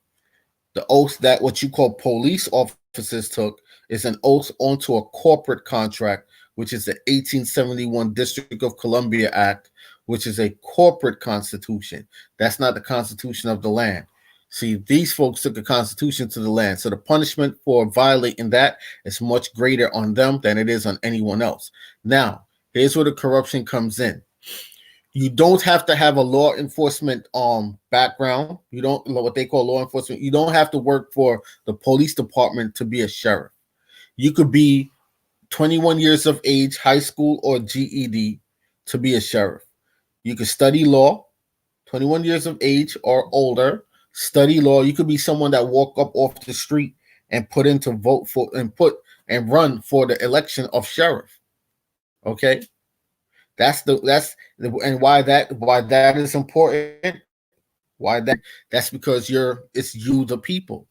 the oath that what you call police officers took is an oath onto a corporate contract, which is the 1871 District of Columbia Act, which is a corporate constitution. That's not the constitution of the land. See, these folks took a constitution to the land. So the punishment for violating that is much greater on them than it is on anyone else. Now, here's where the corruption comes in. You don't have to have a law enforcement background. You don't what they call law enforcement. You don't have to work for the police department to be a sheriff. You could be 21 years of age, high school or GED to be a sheriff. You could study law, 21 years of age or older, study law. You could be someone that walk up off the street and run for the election of sheriff. Okay? And why that is important. That's because it's you, the people.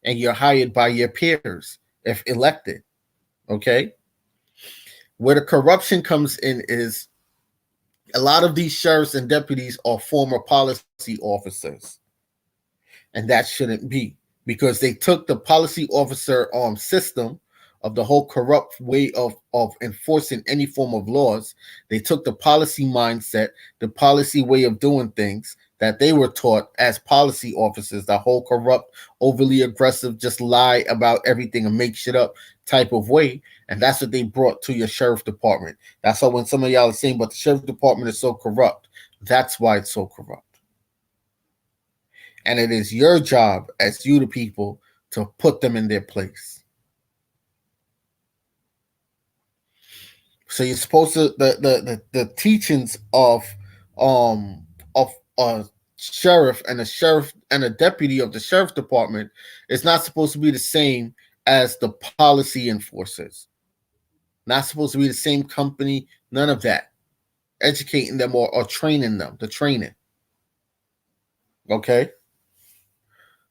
and you're hired by your peers if elected. Okay? Where the corruption comes in is a lot of these sheriffs and deputies are former policy officers. And that shouldn't be, because they took the policy officer system of the whole corrupt way of enforcing any form of laws. They took the policy mindset, the policy way of doing things that they were taught as policy officers, the whole corrupt, overly aggressive, just lie about everything and make shit up type of way. And that's what they brought to your sheriff department. That's why when some of y'all are saying, but the sheriff department is so corrupt, that's why it's so corrupt. And it is your job as you, the people, to put them in their place. So you're supposed to the teachings of a sheriff and a deputy of the sheriff department is not supposed to be the same as the policy enforcers. Not supposed to be the same company. None of that. Educating them or training them. The training. Okay.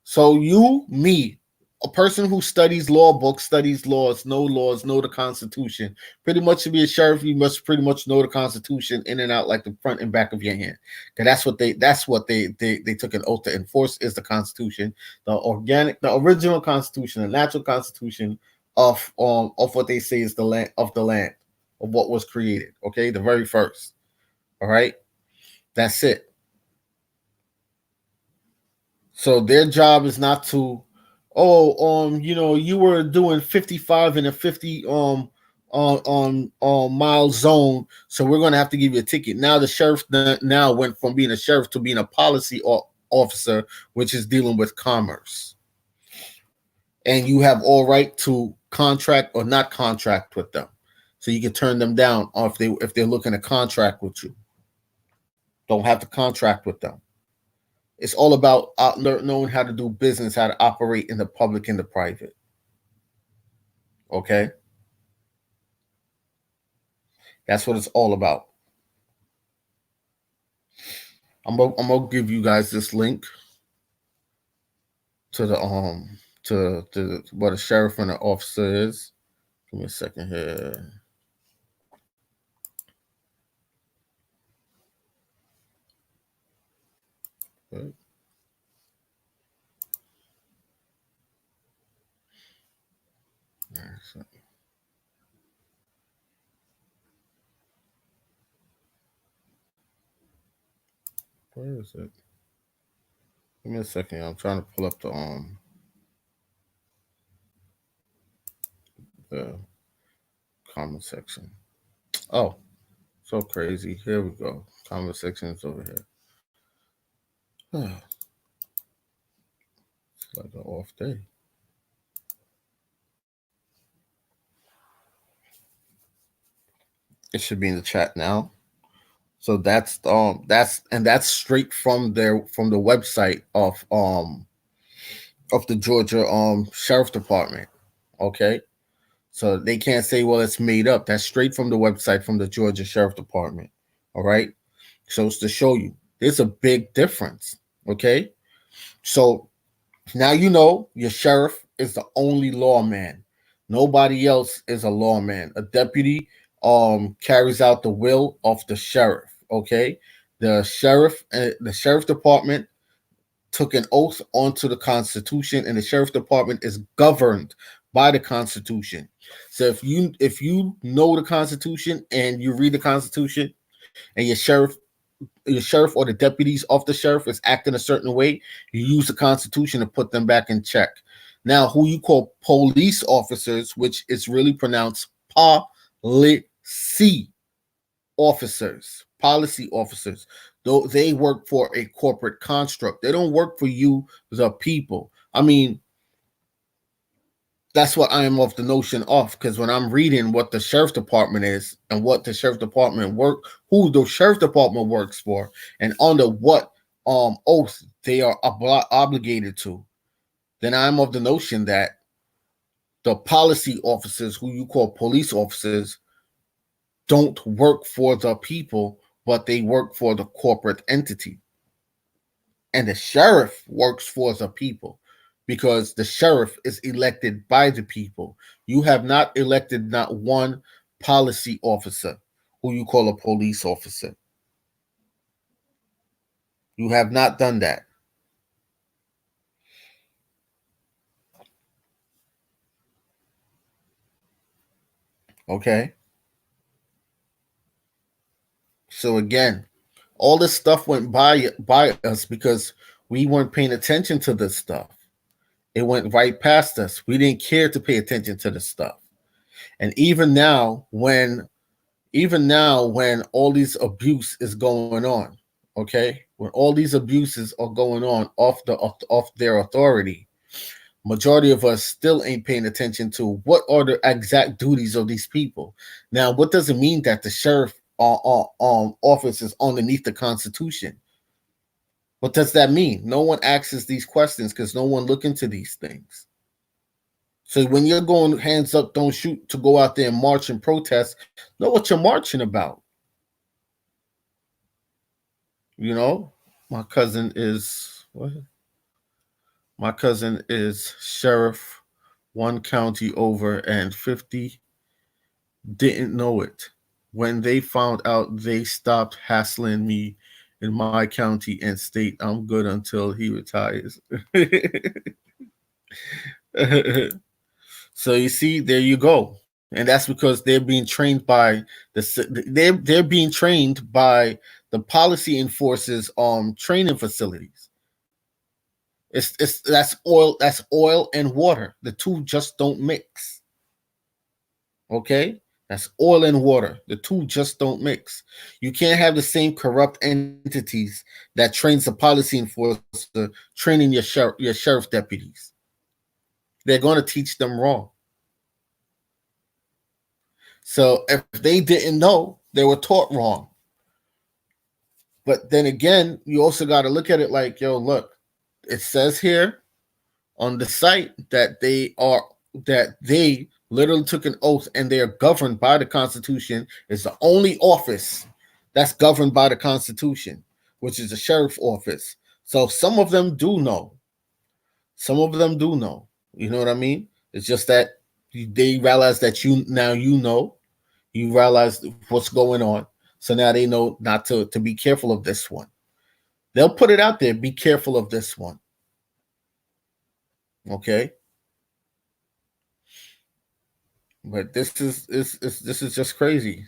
So you, me, a person who studies law books, studies laws, know the Constitution, pretty much to be a sheriff, you must pretty much know the Constitution in and out like the front and back of your hand. Because that's what they took an oath to enforce is the Constitution, the original Constitution, the natural Constitution of what they say is the land of what was created. Okay, the very first. All right, that's it. So their job is not to, you were doing 55 in a 50 mile zone, so we're gonna have to give you a ticket. Now the sheriff now went from being a sheriff to being a policy officer, which is dealing with commerce. And you have all right to contract or not contract with them. So you can turn them down if they're looking to contract with you. Don't have to contract with them. It's all about knowing how to do business, how to operate in the public and the private. Okay? That's what it's all about. I'm gonna give you guys this link to the to what a sheriff and an officer is. Give me a second here. Okay. Where is it? Give me a second. I'm trying to pull up the comment section. Oh, so crazy. Here we go. Comment section is over here. It's like an off day. It should be in the chat now. So that's straight from the website of the Georgia Sheriff Department. Okay. So they can't say, well, it's made up. That's straight from the website from the Georgia Sheriff Department. All right. So it's to show you there's a big difference. Okay. So now you know your sheriff is the only lawman. Nobody else is a lawman. A deputy carries out the will of the sheriff. Okay. The sheriff department took an oath onto the Constitution, and the sheriff department is governed by the Constitution. So if you know the Constitution and you read the Constitution, and your sheriff or the deputies of the sheriff is acting a certain way, you use the Constitution to put them back in check. Now, who you call police officers, which is really pronounced policy officers, though they work for a corporate construct. They don't work for you, the people. I mean, that's what I am of the notion of, because when I'm reading what the sheriff department is and what the sheriff department who the sheriff department works for, and under what oath they are obligated to, then I'm of the notion that the policy officers, who you call police officers, don't work for the people, but they work for the corporate entity. And the sheriff works for the people. because the sheriff is elected by the people. You have not elected not one policy officer who you call a police officer. You have not done that. Okay? So again, all this stuff went by us because we weren't paying attention to this stuff. It went right past us. We didn't care to pay attention to this stuff. And even now when all these abuse is going on, okay? When all these abuses are going on off their authority, majority of us still ain't paying attention to what are the exact duties of these people. Now, what does it mean that the sheriff office is underneath the Constitution? What does that mean? No one asks these questions because no one look into these things. So when you're going hands up, don't shoot to go out there and march and protest, know what you're marching about. You know, my cousin is sheriff one county over, and 50 didn't know it. When they found out, they stopped hassling me in my county and state. I'm good until he retires. So you see, there you go. And that's because they're being trained by they're being trained by the policy enforcers training facilities. That's oil and water. The two just don't mix. Okay? That's oil and water. The two just don't mix. You can't have the same corrupt entities that trains the policy enforcer training your sheriff deputies. They're going to teach them wrong. So if they didn't know, they were taught wrong. But then again, you also got to look at it like, yo, look, it says here on the site that they literally took an oath and they are governed by the Constitution. It's the only office that's governed by the Constitution, which is the sheriff's office. So some of them do know. Some of them do know. You know what I mean? It's just that they realize that you know. You realize what's going on. So now they know not to be careful of this one. They'll put it out there. Be careful of this one. Okay. But this is just crazy.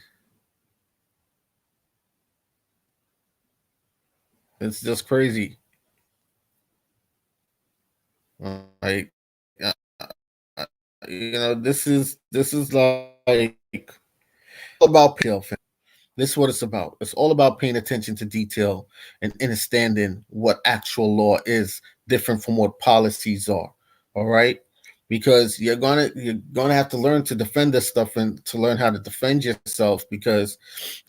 It's just crazy. Like, this is like about detail. This is what it's about. It's all about paying attention to detail and understanding what actual law is different from what policies are. All right, because you're gonna have to learn to defend this stuff and to learn how to defend yourself, because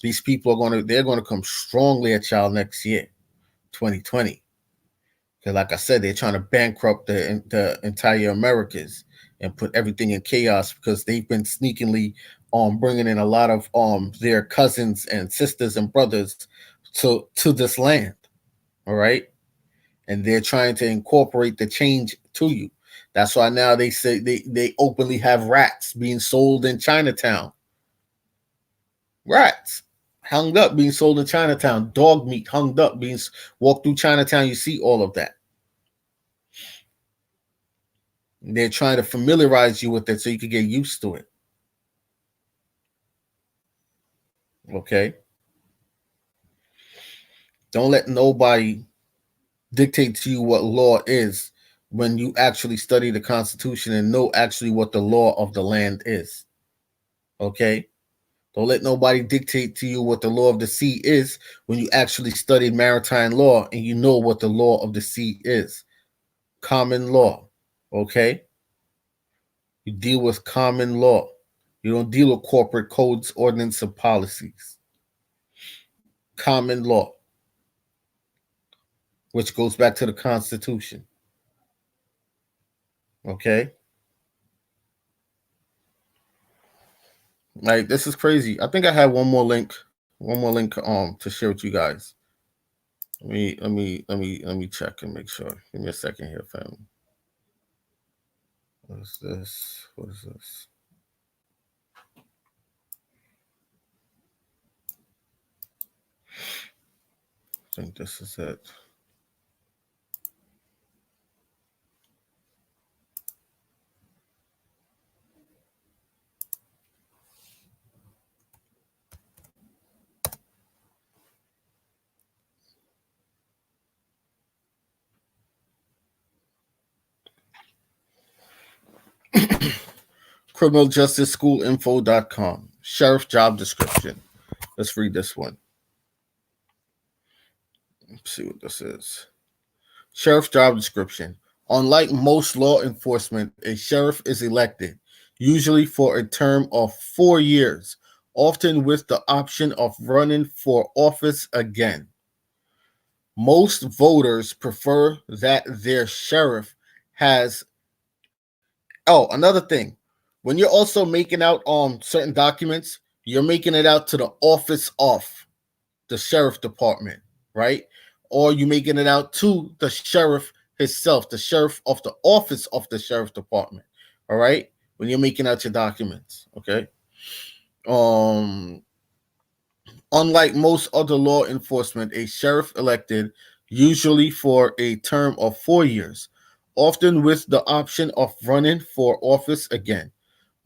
these people are they're gonna come strongly at y'all next year, 2020. Because like I said, they're trying to bankrupt the entire Americas and put everything in chaos, because they've been sneakily bringing in a lot of their cousins and sisters and brothers to this land. All right, and they're trying to incorporate the change to you. That's why now they say they openly have rats being sold in Chinatown. Rats hung up being sold in Chinatown. Dog meat hung up being walked through Chinatown. You see all of that. They're trying to familiarize you with it so you can get used to it. Okay? Don't let nobody dictate to you what law is when you actually study the Constitution and know actually what the law of the land is. Okay? Don't let nobody dictate to you what the law of the sea is when you actually studied maritime law and you know what the law of the sea is. Common law. Okay? You deal with common law. You don't deal with corporate codes, ordinance, and policies. Common law, which goes back to the Constitution. Okay? Like, this is crazy. I think I have one more link to share with you guys. Let me check and make sure. Give me a second here, family. What is this? What is this? I think this is it. criminaljusticeschoolinfo.com. Sheriff job description. Let's read this one. Let's see what this is. Sheriff job description. Unlike most law enforcement, a sheriff is elected, usually for a term of 4 years, often with the option of running for office again. Most voters prefer that their sheriff has. Oh, another thing. When you're also making out certain documents, you're making it out to the office of the sheriff department, right? Or you're making it out to the sheriff himself, the sheriff of the office of the sheriff department. All right? When you're making out your documents, okay? Unlike most other law enforcement, a sheriff elected usually for a term of 4 years, often with the option of running for office again.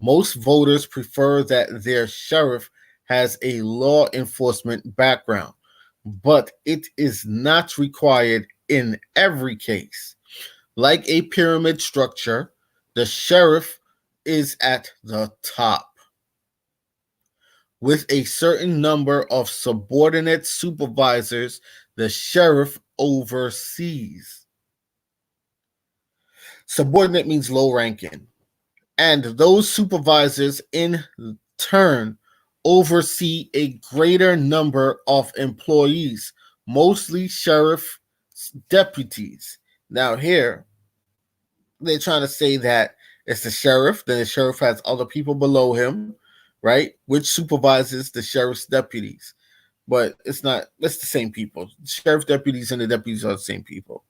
Most voters prefer that their sheriff has a law enforcement background, but it is not required in every case. Like a pyramid structure, the sheriff is at the top, with a certain number of subordinate supervisors the sheriff oversees. Subordinate means low ranking. And those supervisors in turn oversee a greater number of employees, mostly sheriff deputies. Now here, they're trying to say that it's the sheriff, then the sheriff has other people below him, right? Which supervises the sheriff's deputies. But it's not, it's the same people. Sheriff deputies and the deputies are the same people.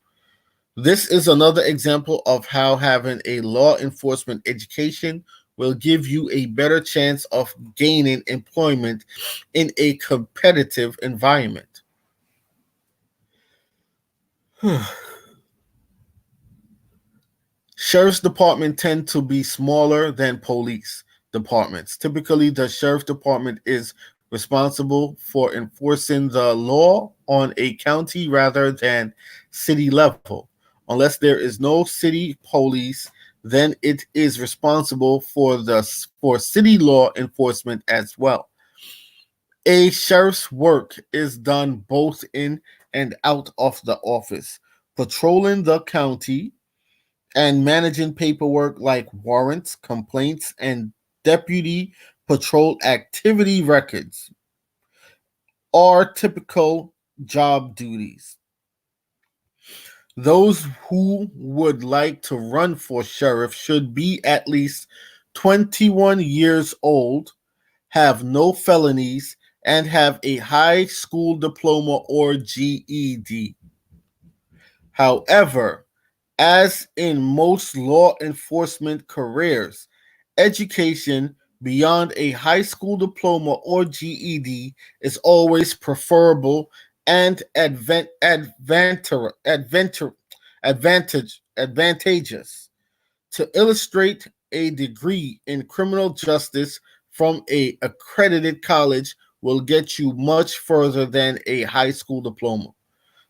This is another example of how having a law enforcement education will give you a better chance of gaining employment in a competitive environment. Sheriff's departments tend to be smaller than police departments. Typically, the sheriff department is responsible for enforcing the law on a county rather than city level. Unless there is no city police, then it is responsible for city law enforcement as well. A sheriff's work is done both in and out of the office, patrolling the county and managing paperwork like warrants, complaints, and deputy patrol activity records are typical job duties. Those who would like to run for sheriff should be at least 21 years old, have no felonies, and have a high school diploma or GED. However, as in most law enforcement careers, education beyond a high school diploma or GED is always preferable and advantageous. To illustrate, a degree in criminal justice from a accredited college will get you much further than a high school diploma.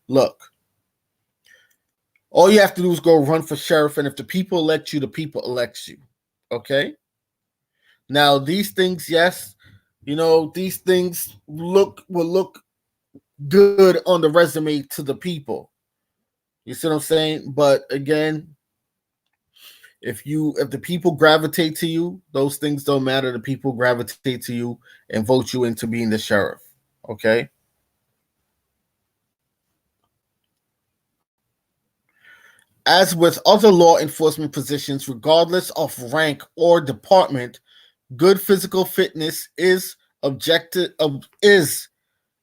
Look, all you have to do is go run for sheriff, and if the people elect you, the people elect you. Okay? Now, these things, yes, these things will look good on the resume to the people. You see what I'm saying? But again, if the people gravitate to you, those things don't matter. The people gravitate to you and vote you into being the sheriff. Okay? As with other law enforcement positions, regardless of rank or department, good physical fitness is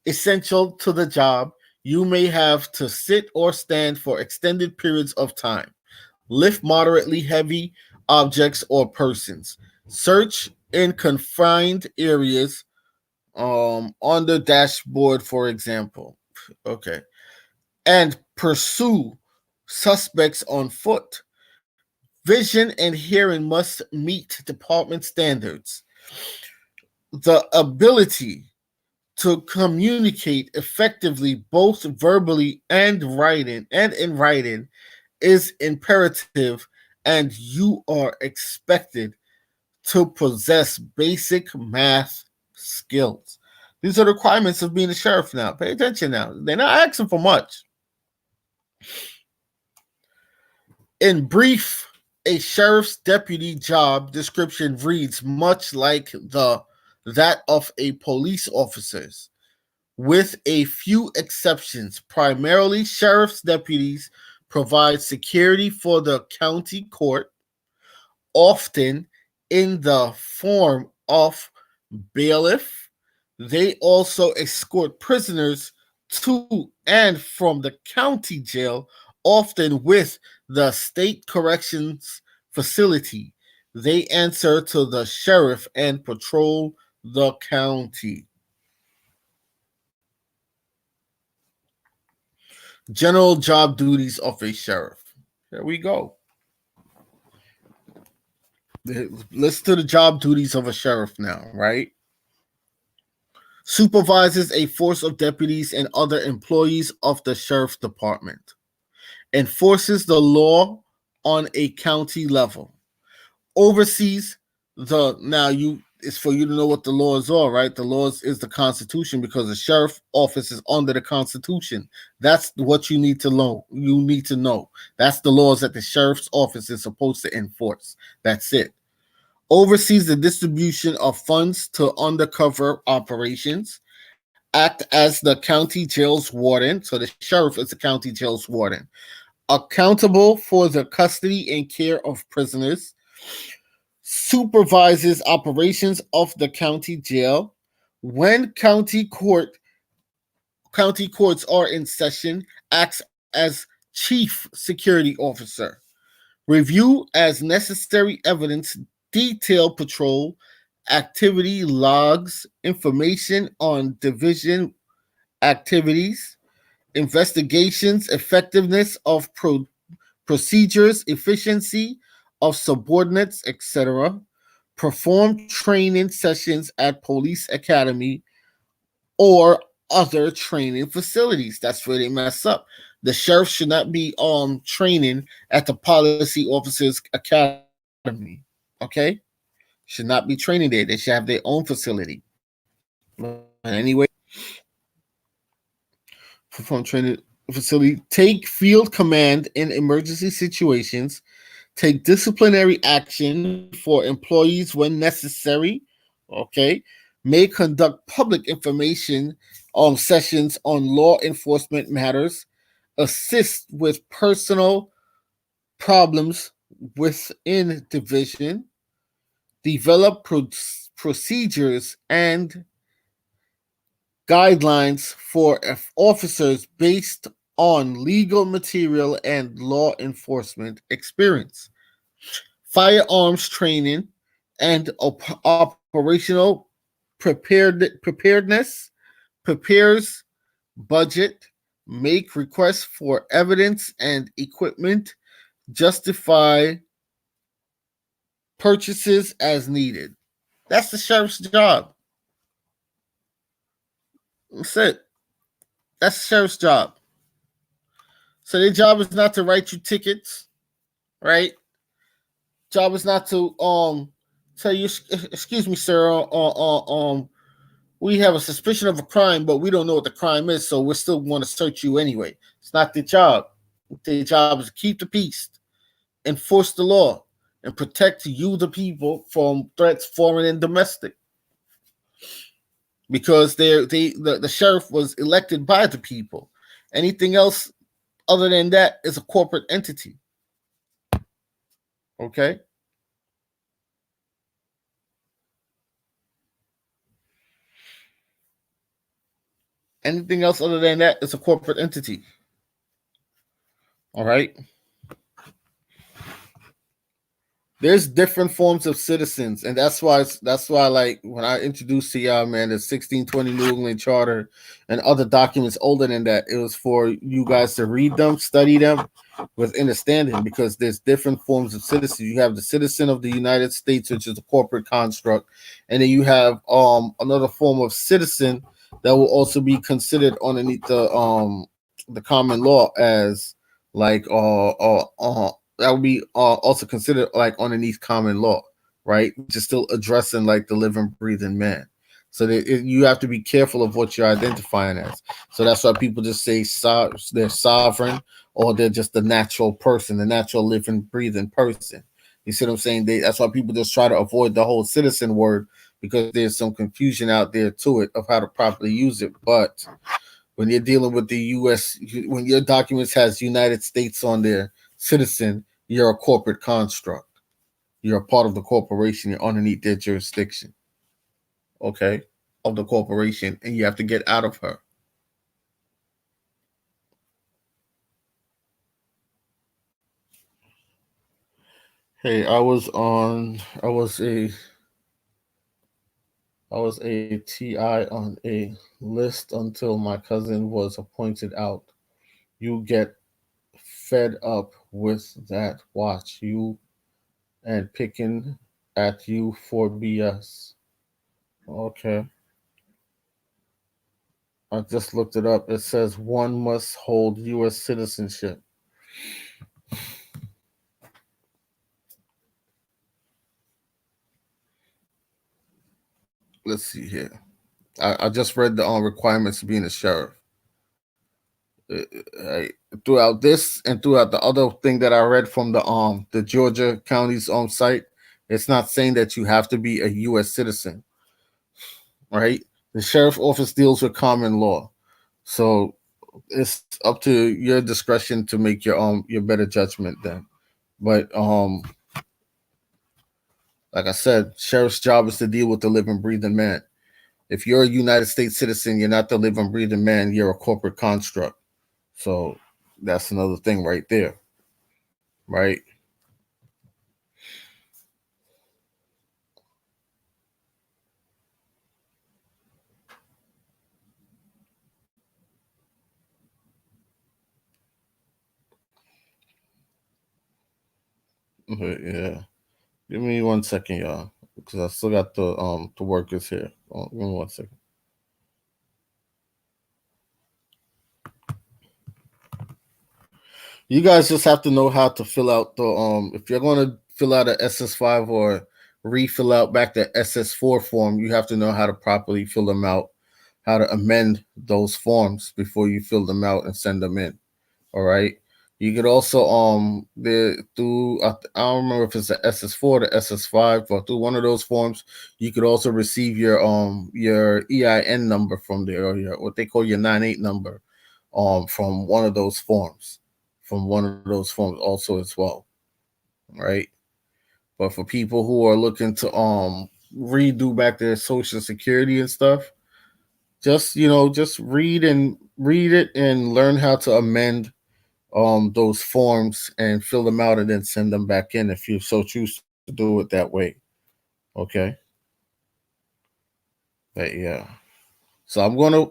essential to the job. You may have to sit or stand for extended periods of time, lift moderately heavy objects, or persons. Search in confined areas on the dashboard, for example. Okay. And pursue suspects on foot. Vision and hearing must meet department standards. The ability to communicate effectively, both verbally and in writing, is imperative, and you are expected to possess basic math skills. These are the requirements of being a sheriff now. Pay attention now. They're not asking for much. In brief, a sheriff's deputy job description reads much like that of a police officer's, with a few exceptions. Primarily, sheriff's deputies provide security for the county court, often in the form of bailiff. They also escort prisoners to and from the county jail, often with the state corrections facility. They answer to the sheriff and patrol the county. General job duties of a sheriff. Here we go. Listen to the job duties of a sheriff now, right? Supervises a force of deputies and other employees of the sheriff's department. Enforces the law on a county level. Oversees it's for you to know what the laws are, right? The laws is the Constitution, because the sheriff office is under the Constitution. That's what you need to know. You need to know. That's the laws that the sheriff's office is supposed to enforce. That's it. Oversees the distribution of funds to undercover operations. Act as the county jail's warden. So the sheriff is the county jail's warden. Accountable for the custody and care of prisoners. Supervises operations of the county jail. When county courts are in session, acts as chief security officer. Review as necessary evidence, detail patrol activity logs, information on division activities, investigations, effectiveness of procedures, efficiency of subordinates, etc. Perform training sessions at police academy or other training facilities. That's where they mess up. The sheriff should not be training at the policy officers academy. Okay? Should not be training there. They should have their own facility. Anyway, perform training facility. Take field command in emergency situations. Take disciplinary action for employees when necessary. Okay. May conduct public information sessions on law enforcement matters. Assist with personal problems within division. Develop procedures and guidelines for officers based on legal material and law enforcement experience. Firearms training and operational preparedness. Prepares budget. Make requests for evidence and equipment. Justify purchases as needed. That's the sheriff's job. That's it. That's the sheriff's job. So their job is not to write you tickets, right? Job is not to tell you, excuse me, sir, we have a suspicion of a crime, but we don't know what the crime is, so we still want to search you anyway. It's not their job. Their job is to keep the peace, enforce the law, and protect you, the people, from threats, foreign and domestic. Because the sheriff was elected by the people. Anything else other than that is a corporate entity. Okay? Anything else other than that is a corporate entity. All right? there's different forms of citizens, and that's why like when I introduced to y'all, man, the 1620 New England Charter and other documents older than that, it was for you guys to read them, study them with understanding, because there's different forms of citizen. You have the citizen of the United States, which is a corporate construct, and then you have another form of citizen that will also be considered underneath the common law as like that would be also considered like underneath common law, right? Which is still addressing like the living, breathing man. So you have to be careful of what you're identifying as. So that's why people just say they're sovereign, or they're just the natural person, the natural living, breathing person. You see what I'm saying? That's why people just try to avoid the whole citizen word, because there's some confusion out there to it of how to properly use it. But when you're dealing with the U.S., when your documents has United States on there, citizen, you're a corporate construct. You're a part of the corporation. You're underneath their jurisdiction, okay, of the corporation, and you have to get out of her. Hey, I was a TI on a list until my cousin was appointed out. You get fed up with that. Watch you and picking at you for BS. Okay. I just looked it up. It says one must hold U.S. citizenship. Let's see here. I just read the requirements of being a sheriff. Throughout this and throughout the other thing that I read from the Georgia county's site, it's not saying that you have to be a U.S. citizen, right? The sheriff office deals with common law, so it's up to your discretion to make your better judgment then. But like I said, sheriff's job is to deal with the living, breathing man. If you're a United States citizen, you're not the living, breathing man. You're a corporate construct. So that's another thing right there, right? Okay, yeah. Give me 1 second, y'all, because I still got the workers here. Give me 1 second. You guys just have to know how to fill out the if you're going to fill out a SS5 or refill out back the SS4 form, you have to know how to properly fill them out, how to amend those forms before you fill them out and send them in. All right. You could also through I don't remember if it's the SS4 or the SS5, but through one of those forms, you could also receive your EIN number from there, or your what they call your 98 number from one of those forms. From one of those forms also as well. Right. But for people who are looking to redo back their social security and stuff, just read it and learn how to amend those forms and fill them out and then send them back in if you so choose to do it that way. Okay. But yeah. So I'm gonna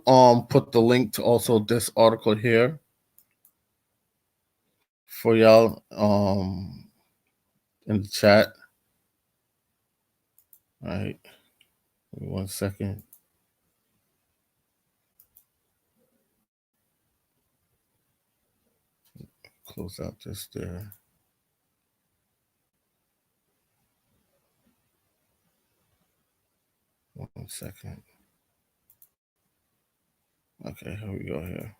put the link to also this article here for y'all in the chat. All right. 1 second. Close out this there. One second. Okay, here we go here.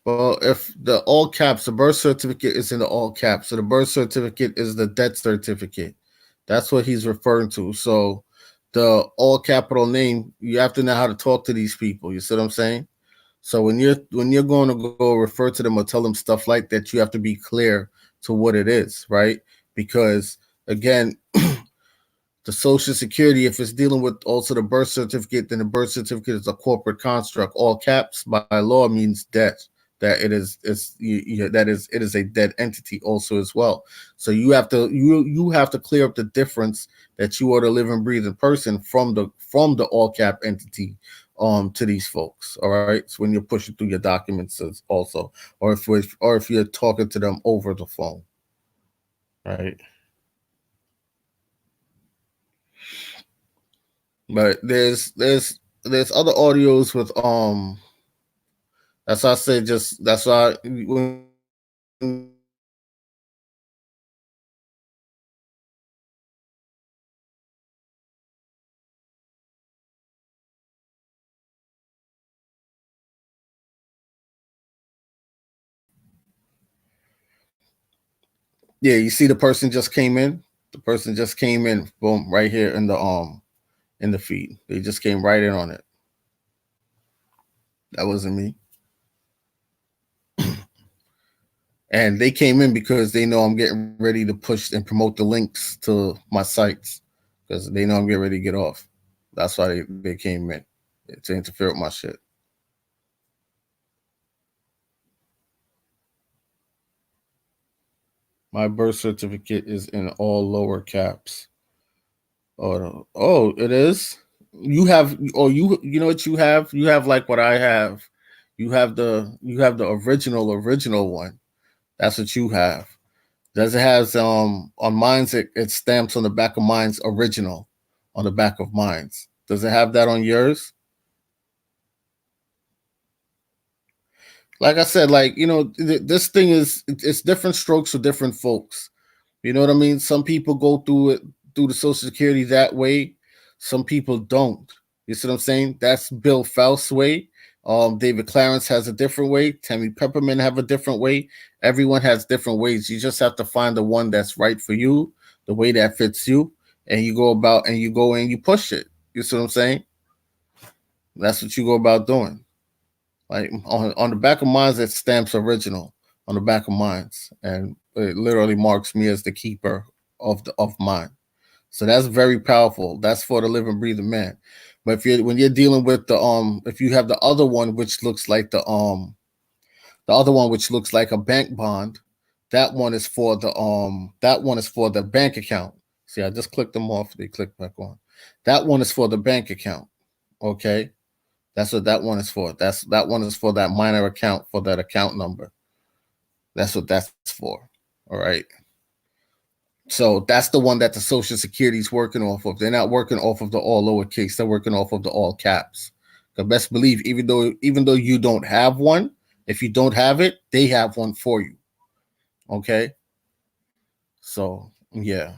Well, if the all caps, the birth certificate is in the all caps. So the birth certificate is the death certificate. That's what he's referring to. So the all capital name, you have to know how to talk to these people. You see what I'm saying? So when you're going to go refer to them or tell them stuff like that, you have to be clear to what it is, right? Because again, the Social Security, if it's dealing with also the birth certificate, then the birth certificate is a corporate construct. All caps by law means death. That it is it is a dead entity also as well. So you have to clear up the difference that you are the living, breathing person from the all cap entity to these folks. All right. So when you're pushing through your documents also, or if you're talking to them over the phone. Right. But there's other audios with that's why I say that's why when yeah, you see the person just came in. The person just came in, boom, right here in the feed. They just came right in on it. That wasn't me. And they came in because they know I'm getting ready to push and promote the links to my sites because they know I'm getting ready to get off. That's why they came in to interfere with my shit. My birth certificate is in all lower caps. Oh, it is. You have, you know what you have? You have like what I have. You have the original one. That's what you have. Does it has on mine's it stamps on the back of mine's original on the back of mine's. Does it have that on yours? Like I said, like this thing it's different strokes for different folks. You know what I mean? Some people go through the Social Security that way. Some people don't. You see what I'm saying? That's Bill Faust's way. David Clarence has a different way. Tammy Peppermint have a different way. Everyone has different ways. You just have to find the one that's right for you, the way that fits you, and you go about and you push it. You see what I'm saying? That's what you go about doing. Like on the back of mine, it stamps original on the back of mine, and it literally marks me as the keeper of mine. So that's very powerful. That's for the living, breathing man. But when you're dealing with if you have the other one which looks like the other one which looks like a bank bond, that one is for the bank account. See, I just clicked them off. They click back on. That one is for the bank account. Okay. That's what that one is for. That one is for that minor account for that account number. That's what that's for. All right. So that's the one that the Social Security is working off of. They're not working off of the all lowercase. They're working off of the all caps. Because best believe, even though you don't have one, if you don't have it, they have one for you. Okay. So yeah.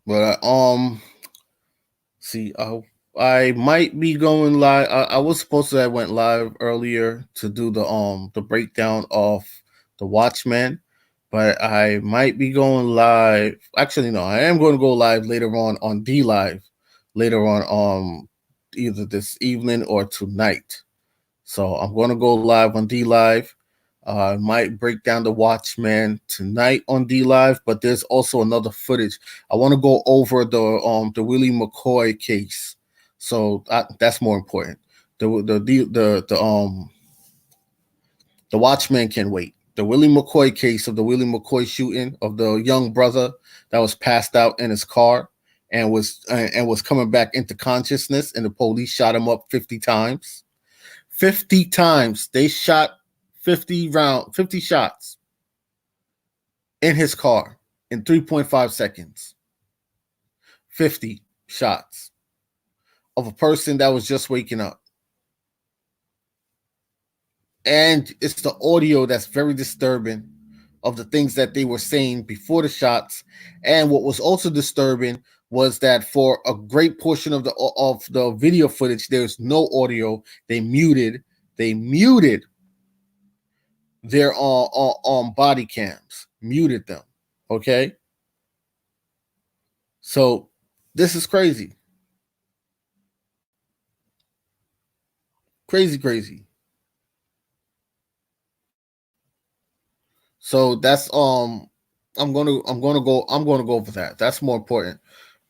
But see, I might be going live. I was supposed to have went live earlier to do the breakdown of the Watchmen, but I might be going live. Actually, no, I am going to go live later on D Live later on either this evening or tonight. So I'm going to go live on D Live. I might break down the Watchmen tonight on D Live, but there's also another footage. I want to go over the Willie McCoy case, so that's more important. The Watchmen can wait. The Willie McCoy case of the Willie McCoy shooting of the young brother that was passed out in his car and was coming back into consciousness, and the police shot him up 50 times. 50 times they shot 50 shots in his car in 3.5 seconds. 50 shots of a person that was just waking up. And it's the audio that's very disturbing of the things that they were saying before the shots. And what was also disturbing was that for a great portion of the video footage, there's no audio. They muted their on body cams, muted them. Okay. So This is crazy. Crazy. So that's I'm gonna go over that. That's more important.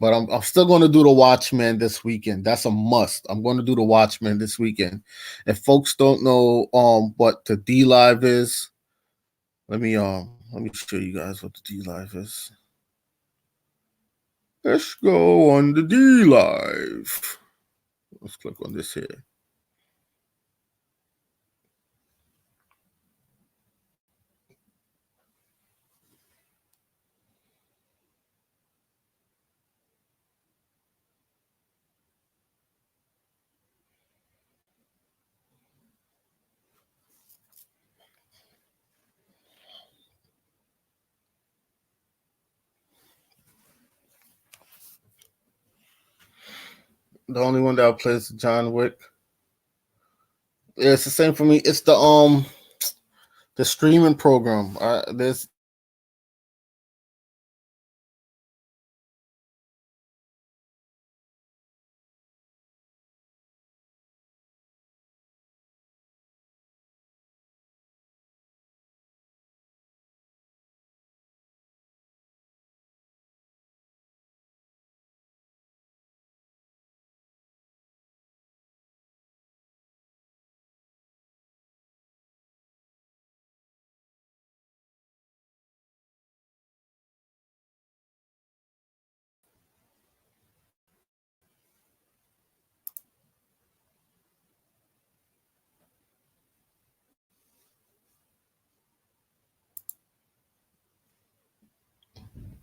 But I'm still gonna do the Watchmen this weekend. That's a must. I'm gonna do the Watchmen this weekend. If folks don't know what the D Live is, let me show you guys what the D Live is. Let's go on the D Live. Let's click on this here. The only one that plays John Wick. Yeah, it's the same for me. It's the streaming program. There's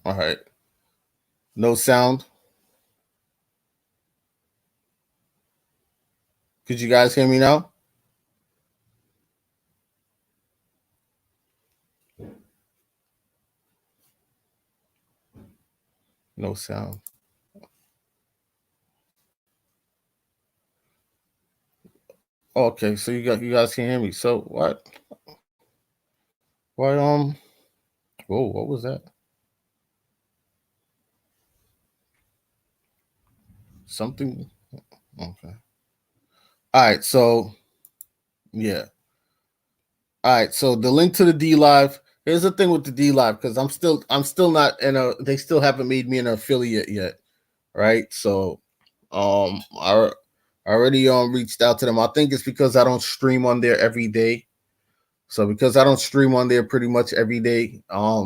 all right. No sound. Could you guys hear me now? No sound. Okay, so you guys can hear me. So what? Why whoa, what was that? Something okay. All right, so yeah. All right, so the link to the D Live. Here's the thing with the D Live, because I'm still not in a they still haven't made me an affiliate yet. Right. So I already reached out to them. I think it's because I don't stream on there every day. So because I don't stream on there pretty much every day,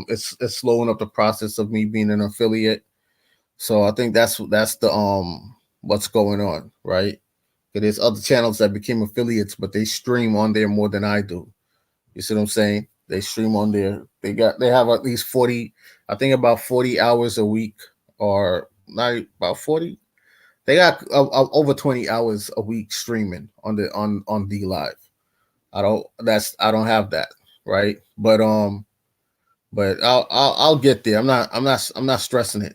it's slowing up the process of me being an affiliate. So I think that's the what's going on, right? There's other channels that became affiliates, but they stream on there more than I do. You see what I'm saying? They stream on there. They have at least 40, I think about 40 hours a week, or not about 40. They got over 20 hours a week streaming on D Live. I don't have that, right? But I'll get there. I'm not stressing it.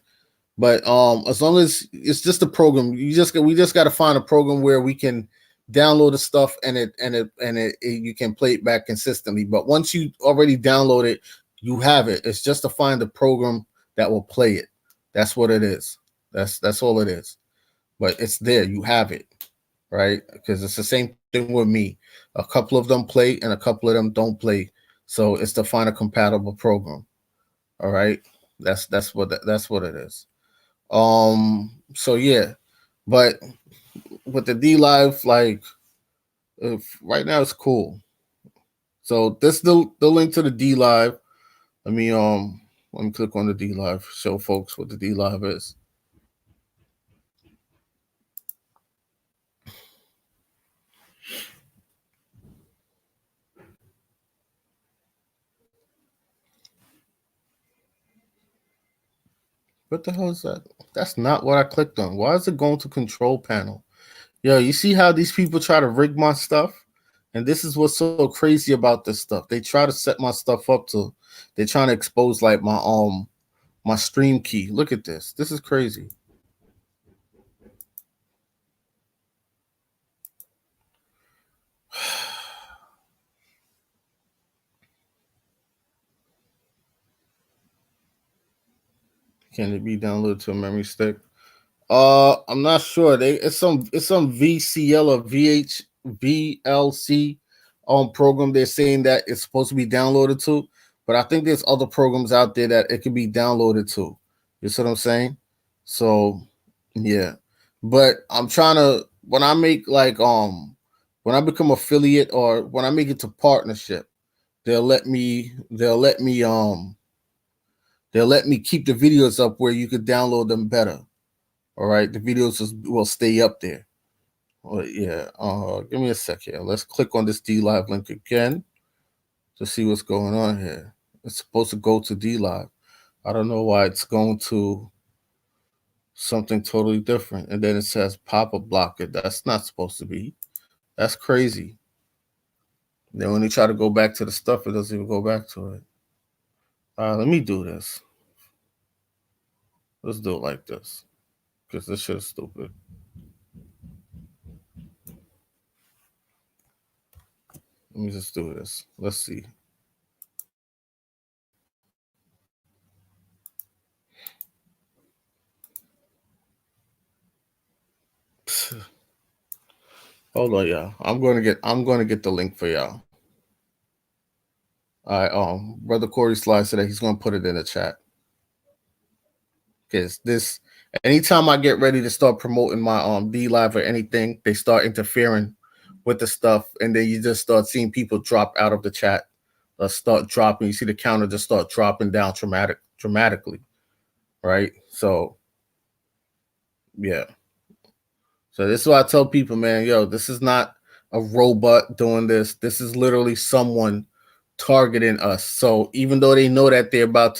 But as long as it's just a program, we just got to find a program where we can download the stuff and you can play it back consistently. But once you already download it, you have it. It's just to find a program that will play it. That's what it is. That's all it is. But it's there. You have it, right? Because it's the same thing with me. A couple of them play and a couple of them don't play. So it's to find a compatible program. All right. That's what it is. So yeah, but with the D Live, like right now it's cool. So this the link to the D Live. Let me click on the D Live, show folks what the D Live is. What the hell is that? That's not what I clicked on. Why is it going to control panel? Yo, you see how these people try to rig my stuff? And this is what's so crazy about this stuff. They try to set my stuff up to, they're trying to expose like my stream key. Look at this. This is crazy. Can it be downloaded to a memory stick? I'm not sure. It's some VCL or VLC program. They're saying that it's supposed to be downloaded to, but I think there's other programs out there that it can be downloaded to. You see what I'm saying? So yeah. But I'm trying to when I make when I become affiliate or when I make it to partnership, they'll let me keep the videos up where you could download them better. All right, the videos will stay up there. Well, yeah. Give me a sec here. Let's click on this D Live link again to see what's going on here. It's supposed to go to D Live. I don't know why it's going to something totally different. And then it says pop-up blocker. That's not supposed to be. That's crazy. Then when they try to go back to the stuff, it doesn't even go back to it. Let me do this. Let's do it like this. Because this shit is stupid. Let me just do this. Let's see. Hold on, y'all. I'm gonna get the link for y'all. All right, Brother Corey Sly said that he's gonna put it in the chat. Because this anytime I get ready to start promoting my D Live or anything, they start interfering with the stuff, and then you just start seeing people drop out of the chat. Start dropping. You see the counter just start dropping down dramatically. Right? So yeah. So this is why I tell people, man, yo, this is not a robot doing this. This is literally someone targeting us. So even though they know that they're about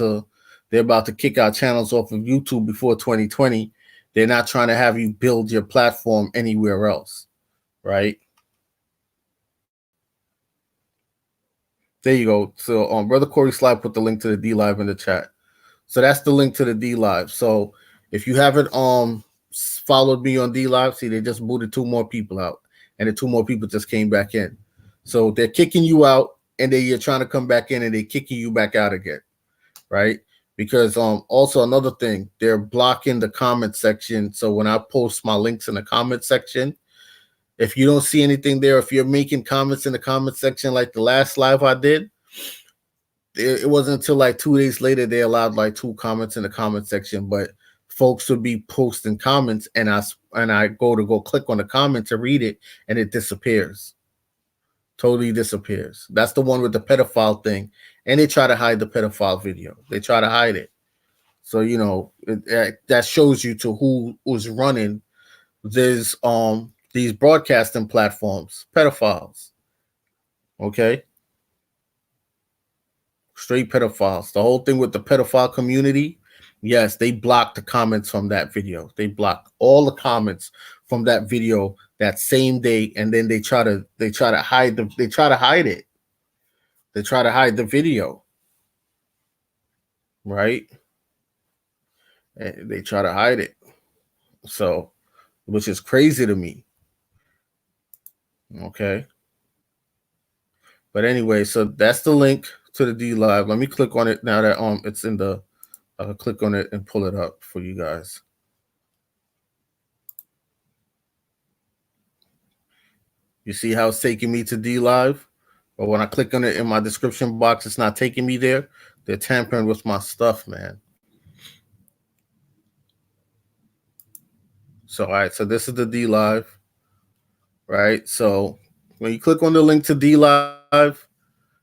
to kick our channels off of YouTube before 2020, they're not trying to have you build your platform anywhere else, right? There you go. So Brother Corey Sly put the link to the D Live in the chat. So that's the link to the D Live. So if you haven't followed me on D Live, see, they just booted 2 more people out, and the 2 more people just came back in. So they're kicking you out, and then you're trying to come back in, and they're kicking you back out again, right? Because also another thing, they're blocking the comment section. So when I post my links in the comment section, if you don't see anything there, if you're making comments in the comment section like the last live I did, it wasn't until like 2 days later they allowed like 2 comments in the comment section, but folks would be posting comments, and I go click on the comment to read it, and it disappears. Totally disappears. That's the one with the pedophile thing, and they try to hide the pedophile video. They try to hide it. So that shows you to who's running these broadcasting platforms, pedophiles. Okay. Straight pedophiles. The whole thing with the pedophile community, yes, they blocked the comments from that video. They blocked all the comments from that video that same day, and then they try to hide it. They try to hide the video, right? And they try to hide it. So, which is crazy to me. Okay. But anyway, so that's the link to the D Live. Let me click on it now that it's in the click on it and pull it up for you guys. You see how it's taking me to D Live? But when I click on it in my description box, it's not taking me there. They're tampering with my stuff, man. So, all right, so this is the D Live, right? So when you click on the link to D Live,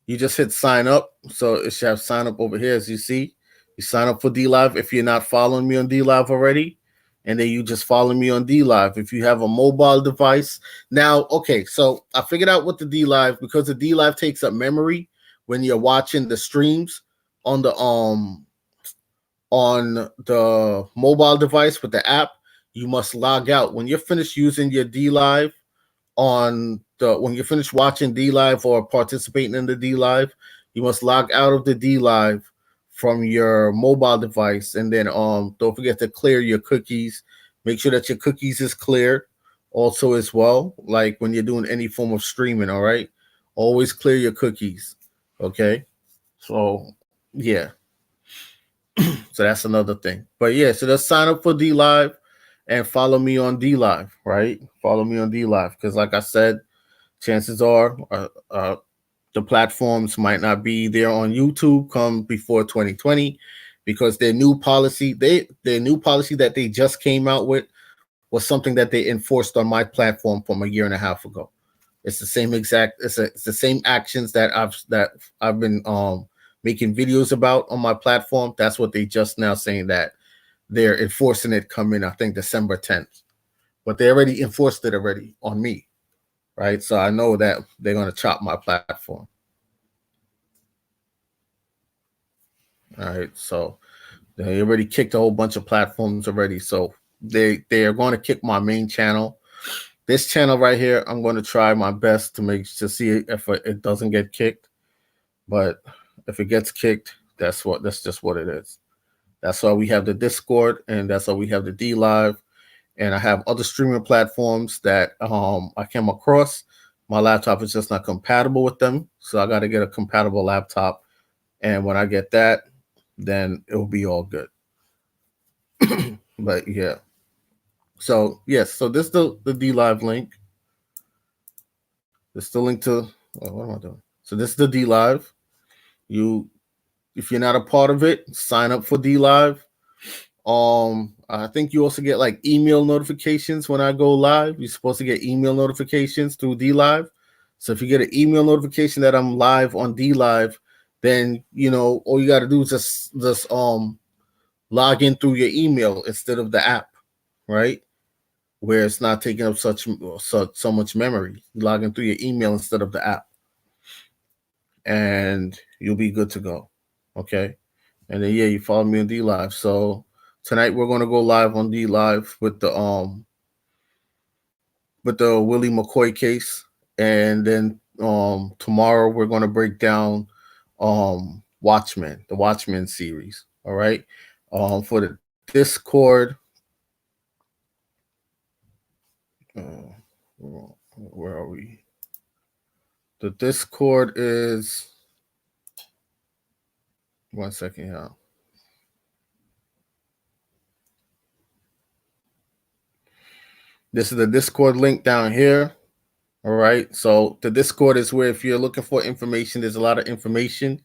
you just hit sign up. So it should have sign up over here, as you see. You sign up for D Live if you're not following me on D Live already. And then you just follow me on D Live if you have a mobile device. Now, okay, so I figured out what the D Live, because the D Live takes up memory when you're watching the streams on the mobile device with the app. You must log out when you're finished using your D Live when you finish watching D Live or participating in the D Live. You must log out of the D Live from your mobile device, and then don't forget to clear your cookies. Make sure that your cookies is clear also as well, like when you're doing any form of streaming. All right, always clear your cookies. Okay, so yeah. So that's another thing. But yeah, so let's sign up for D Live, and follow me on D Live, right? Follow me on D Live because, like I said, chances are the platforms might not be there on YouTube come before 2020 because their new policy that they just came out with was something that they enforced on my platform from a year and a half ago. It's the same exact. It's the same actions that I've been making videos about on my platform. That's what they just now saying that they're enforcing it coming, I think, December 10th. But they already enforced it already on me, right? So I know that they're going to chop my platform. All right. So they already kicked a whole bunch of platforms already. So they are going to kick my main channel. This channel right here, I'm going to try my best to see if it doesn't get kicked. But if it gets kicked, that's just what it is. That's why we have the Discord, and that's why we have the D Live, and I have other streaming platforms that I came across. My laptop is just not compatible with them, so I got to get a compatible laptop. And when I get that, then it will be all good. But yeah. So yes, so this is the D Live link. This is the link to what am I doing? So this is the D Live. If you're not a part of it, sign up for D Live. I think you also get like email notifications when I go live. You're supposed to get email notifications through D Live. So if you get an email notification that I'm live on D Live, then all you got to do is just log in through your email instead of the app, right? Where it's not taking up so much memory. You log in through your email instead of the app, and you'll be good to go. Okay, and then you follow me on D Live. So tonight we're gonna go live on D Live with the Willie McCoy case, and then tomorrow we're gonna break down Watchmen, the Watchmen series. All right, for the Discord. Where are we? The Discord is 1 second here. This is the Discord link down here. All right. So the Discord is where if you're looking for information, there's a lot of information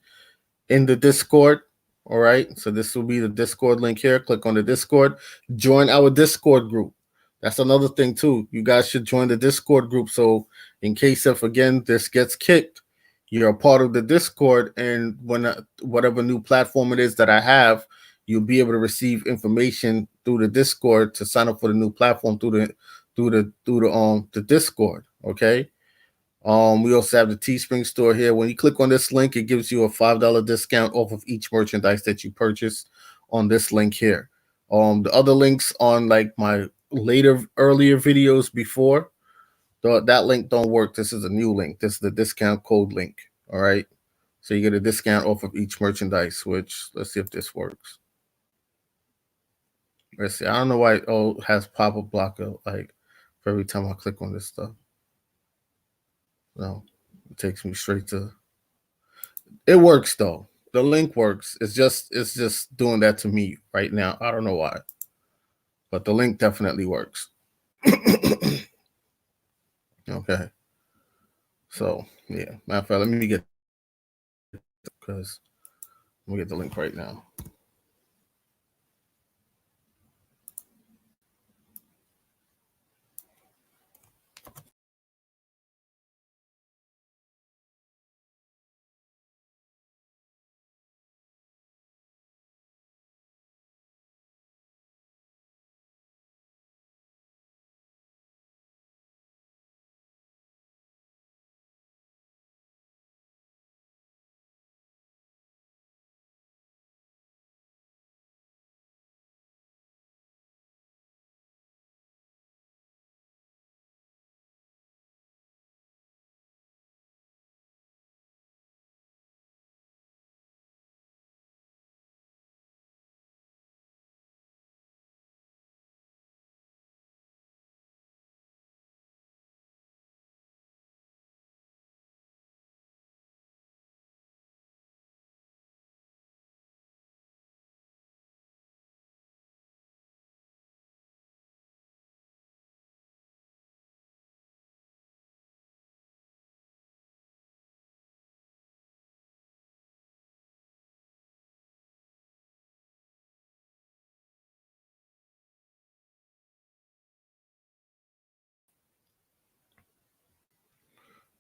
in the Discord. All right. So this will be the Discord link here. Click on the Discord. Join our Discord group. That's another thing too. You guys should join the Discord group. So in case if again this gets kicked, you're a part of the Discord, and when whatever new platform it is that I have, you'll be able to receive information through the Discord to sign up for the new platform through the Discord. Okay. We also have the Teespring store here. When you click on this link, it gives you a $5 discount off of each merchandise that you purchase on this link here. The other links on like my earlier videos before, that link don't work. This is a new link. This is the discount code link. All right. So you get a discount off of each merchandise, which let's see if this works. Let's see. I don't know why it has pop-up blocker like for every time I click on this stuff. No, it takes me straight to. It works though. The link works. It's just doing that to me right now. I don't know why, but the link definitely works. Okay. So yeah, matter of fact, let me get the link right now.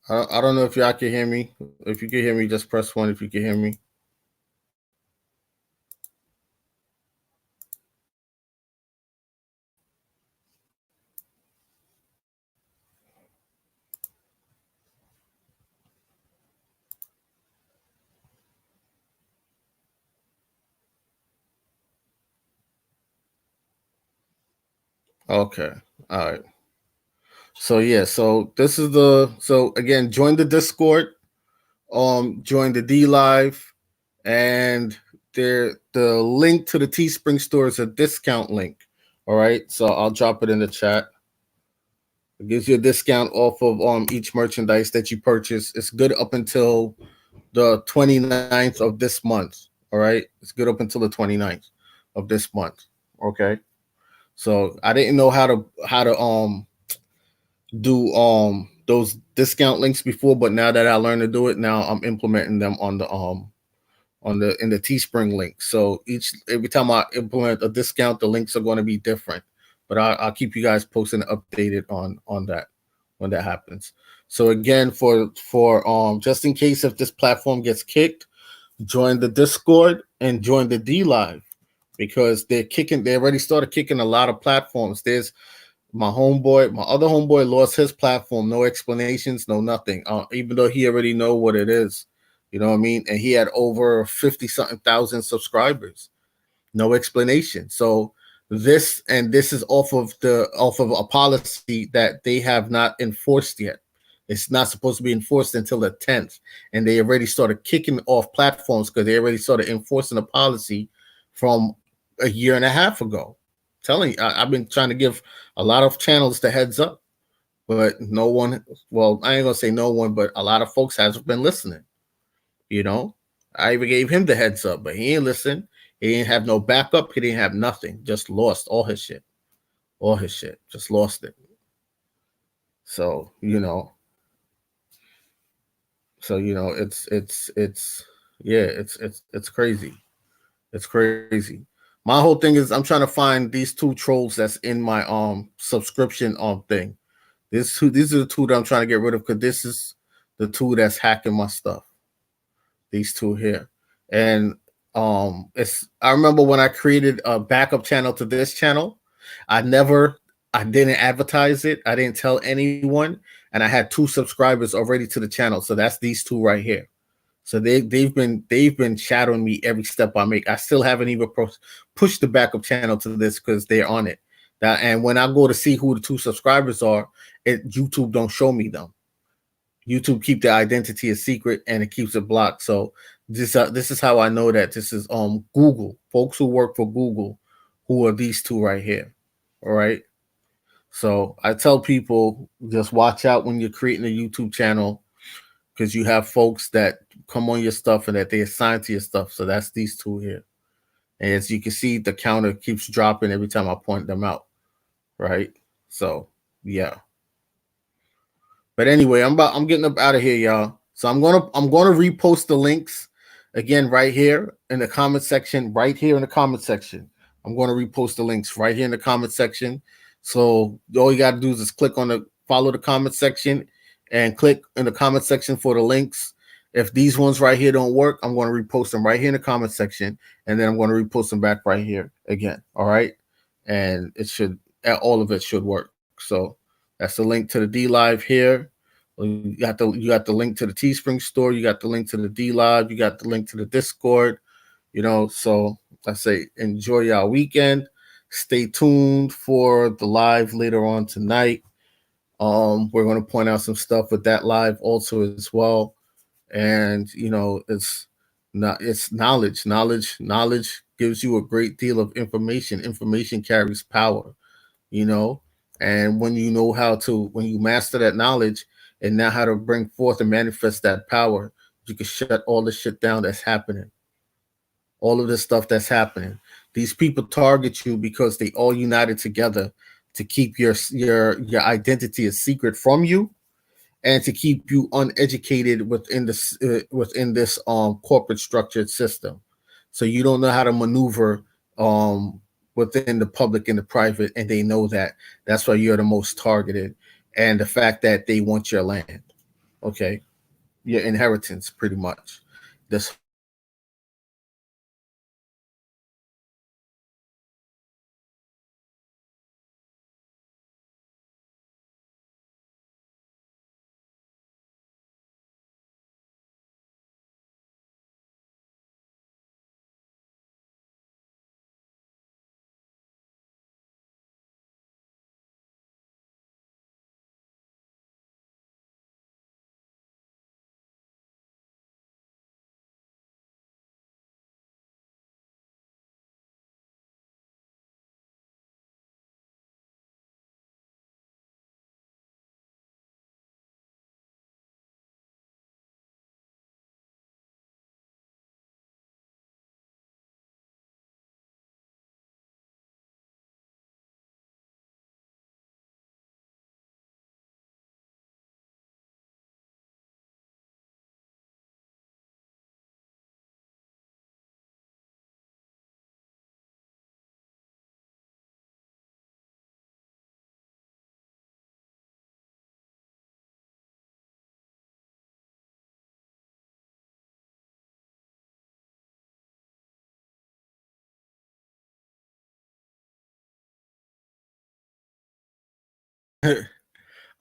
I don't know if y'all can hear me. If you can hear me, just press 1 if you can hear me. Okay. All right. So yeah, so this is so again, join the Discord, join the D Live, and the link to the Teespring store is a discount link. All right. So I'll drop it in the chat. It gives you a discount off of each merchandise that you purchase. It's good up until the 29th of this month. All right. It's good up until the 29th of this month. Okay. So I didn't know how to do those discount links before, but now that I learned to do it, now I'm implementing them on the in the Teespring link. So every time I implement a discount, the links are going to be different. But I'll keep you guys posted and updated on that when that happens. So again, for just in case if this platform gets kicked, join the Discord and join the D Live, because they already started kicking a lot of platforms. There's my other homeboy lost his platform, no explanations, no nothing. Even though he already know what it is, you know what I mean? And he had over 50 something thousand subscribers, no explanation. So this is off of a policy that they have not enforced yet. It's not supposed to be enforced until the 10th, and they already started kicking off platforms because they already started enforcing a policy from a year and a half ago. Telling you, I've been trying to give a lot of channels the heads up, but no one. Well, I ain't gonna say no one, but a lot of folks hasn't been listening. You know, I even gave him the heads up, but he ain't listen. He didn't have no backup. He didn't have nothing. Just lost all his shit. All his shit. Just lost it. So it's yeah, it's crazy. It's crazy. My whole thing is I'm trying to find these two trolls that's in my subscription thing. These are the two that I'm trying to get rid of, because this is the two that's hacking my stuff. These two here. And I remember when I created a backup channel to this channel, I didn't advertise it. I didn't tell anyone, and I had 2 subscribers already to the channel. So that's these two right here. So they've been shadowing me every step I make. I still haven't even pushed the backup channel to this because they're on it. And when I go to see who the 2 subscribers are, YouTube don't show me them. YouTube keep their identity a secret, and it keeps it blocked. So this is how I know that this is Google, folks who work for Google, who are these two right here. All right. So I tell people, just watch out when you're creating a YouTube channel, because you have folks that come on your stuff and that they assign to your stuff. So that's these two here. And as you can see, the counter keeps dropping every time I point them out. Right. So yeah. But anyway, I'm getting up out of here, y'all. So I'm gonna repost the links again right here in the comment section. Right here in the comment section, I'm going to repost the links right here in the comment section. So all you got to do is just follow the comment section and click in the comment section for the links. If these ones right here don't work, I'm going to repost them right here in the comment section, and then I'm going to repost them back right here again. All right, and all of it should work. So that's the link to the D Live here. You got the link to the Teespring store. You got the link to the D Live. You got the link to the Discord. So I say enjoy y'all weekend. Stay tuned for the live later on tonight. We're going to point out some stuff with that live also as well. And it's knowledge. Knowledge gives you a great deal of information. Information carries power. And when you master that knowledge and now how to bring forth and manifest that power, you can shut all the shit down that's happening. All of this stuff that's happening. These people target you because they all united together to keep your identity a secret from you, and to keep you uneducated within this corporate structured system. So you don't know how to maneuver within the public and the private, and they know that. That's why you're the most targeted, and the fact that they want your land. Okay, your inheritance, pretty much. This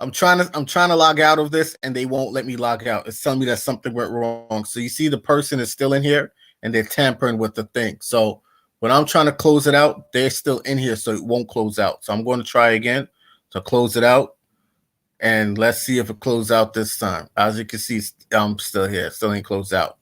I'm trying to log out of this and they won't let me log out. It's telling me that something went wrong. So you see the person is still in here and they're tampering with the thing. So when I'm trying to close it out, they're still in here, so it won't close out. So I'm going to try again to close it out. And let's see if it closes out this time. As you can see, I'm still here. Still ain't closed out.